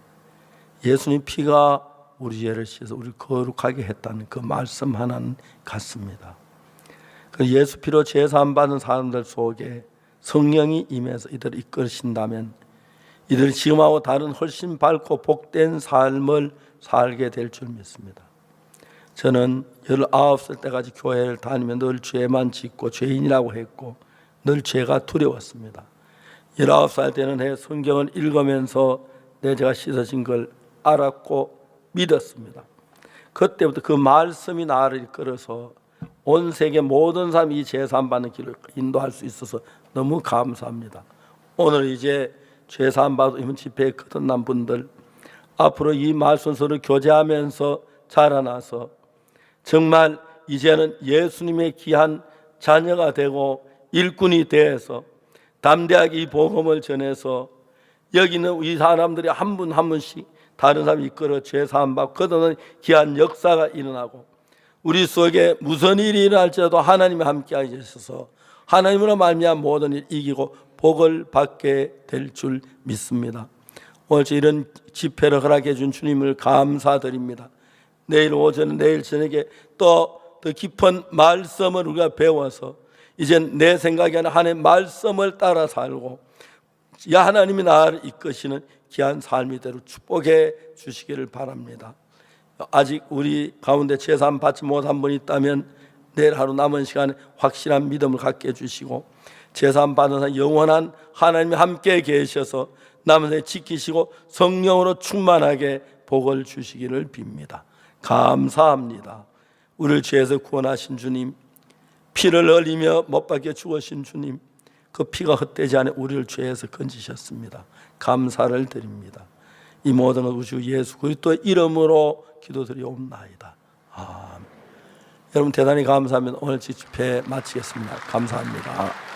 예수님 피가 우리 죄를 씻어 우리를 거룩하게 했다는 그 말씀 하나는 같습니다. 그 예수 피로 죄 사함 받은 사람들 속에 성령이 임해서 이들을 이끌으신다면 이들이 지금하고 다른 훨씬 밝고 복된 삶을 살게 될 줄 믿습니다. 저는 19살 때까지 교회를 다니며 늘 죄만 짓고 죄인이라고 했고 늘 죄가 두려웠습니다. 19살 때는 성경을 읽으면서 내 죄가 씻어진 걸 알았고 믿었습니다. 그때부터 그 말씀이 나를 이끌어서 온 세계 모든 사람이 이 죄사함 받는 길을 인도할 수 있어서 너무 감사합니다. 오늘 이제 죄사함 받고 이번 집회에 거듭난 분들 앞으로 이 말씀서를 교제하면서 자라나서 정말 이제는 예수님의 귀한 자녀가 되고 일꾼이 되어서 담대하게 이 복음을 전해서 여기 있는 이 사람들이 한 분 한 분씩 다른 사람이 이끌어 죄사함 받고 거듭나는 귀한 역사가 일어나고 우리 속에 무슨 일이 일어날지라도 하나님이 함께하게 하셔서 하나님으로 말미암아 모든 일 이기고 복을 받게 될 줄 믿습니다. 오늘 이런 집회를 허락해 준 주님을 감사드립니다. 내일 오전 내일 저녁에 또 더 깊은 말씀을 우리가 배워서 이제 내 생각이 아니라 하나님의 말씀을 따라 살고 하나님이 나를 이끄시는 귀한 삶이 되도록 축복해 주시기를 바랍니다. 아직 우리 가운데 죄사함 받지 못한 분이 있다면 내일 하루 남은 시간에 확실한 믿음을 갖게 해주시고 죄사함 받은 사람 영원한 하나님이 함께 계셔서 남은 생 지키시고 성령으로 충만하게 복을 주시기를 빕니다. 감사합니다. 우리를 죄에서 구원하신 주님, 피를 흘리며 못 박혀 죽으신 주님, 그 피가 헛되지 않아 우리를 죄에서 건지셨습니다. 감사를 드립니다. 이 모든 것 우주 예수 그리스도의 이름으로 기도드리옵나이다. 아멘. 여러분 대단히 감사하면 오늘 집회 마치겠습니다. 감사합니다.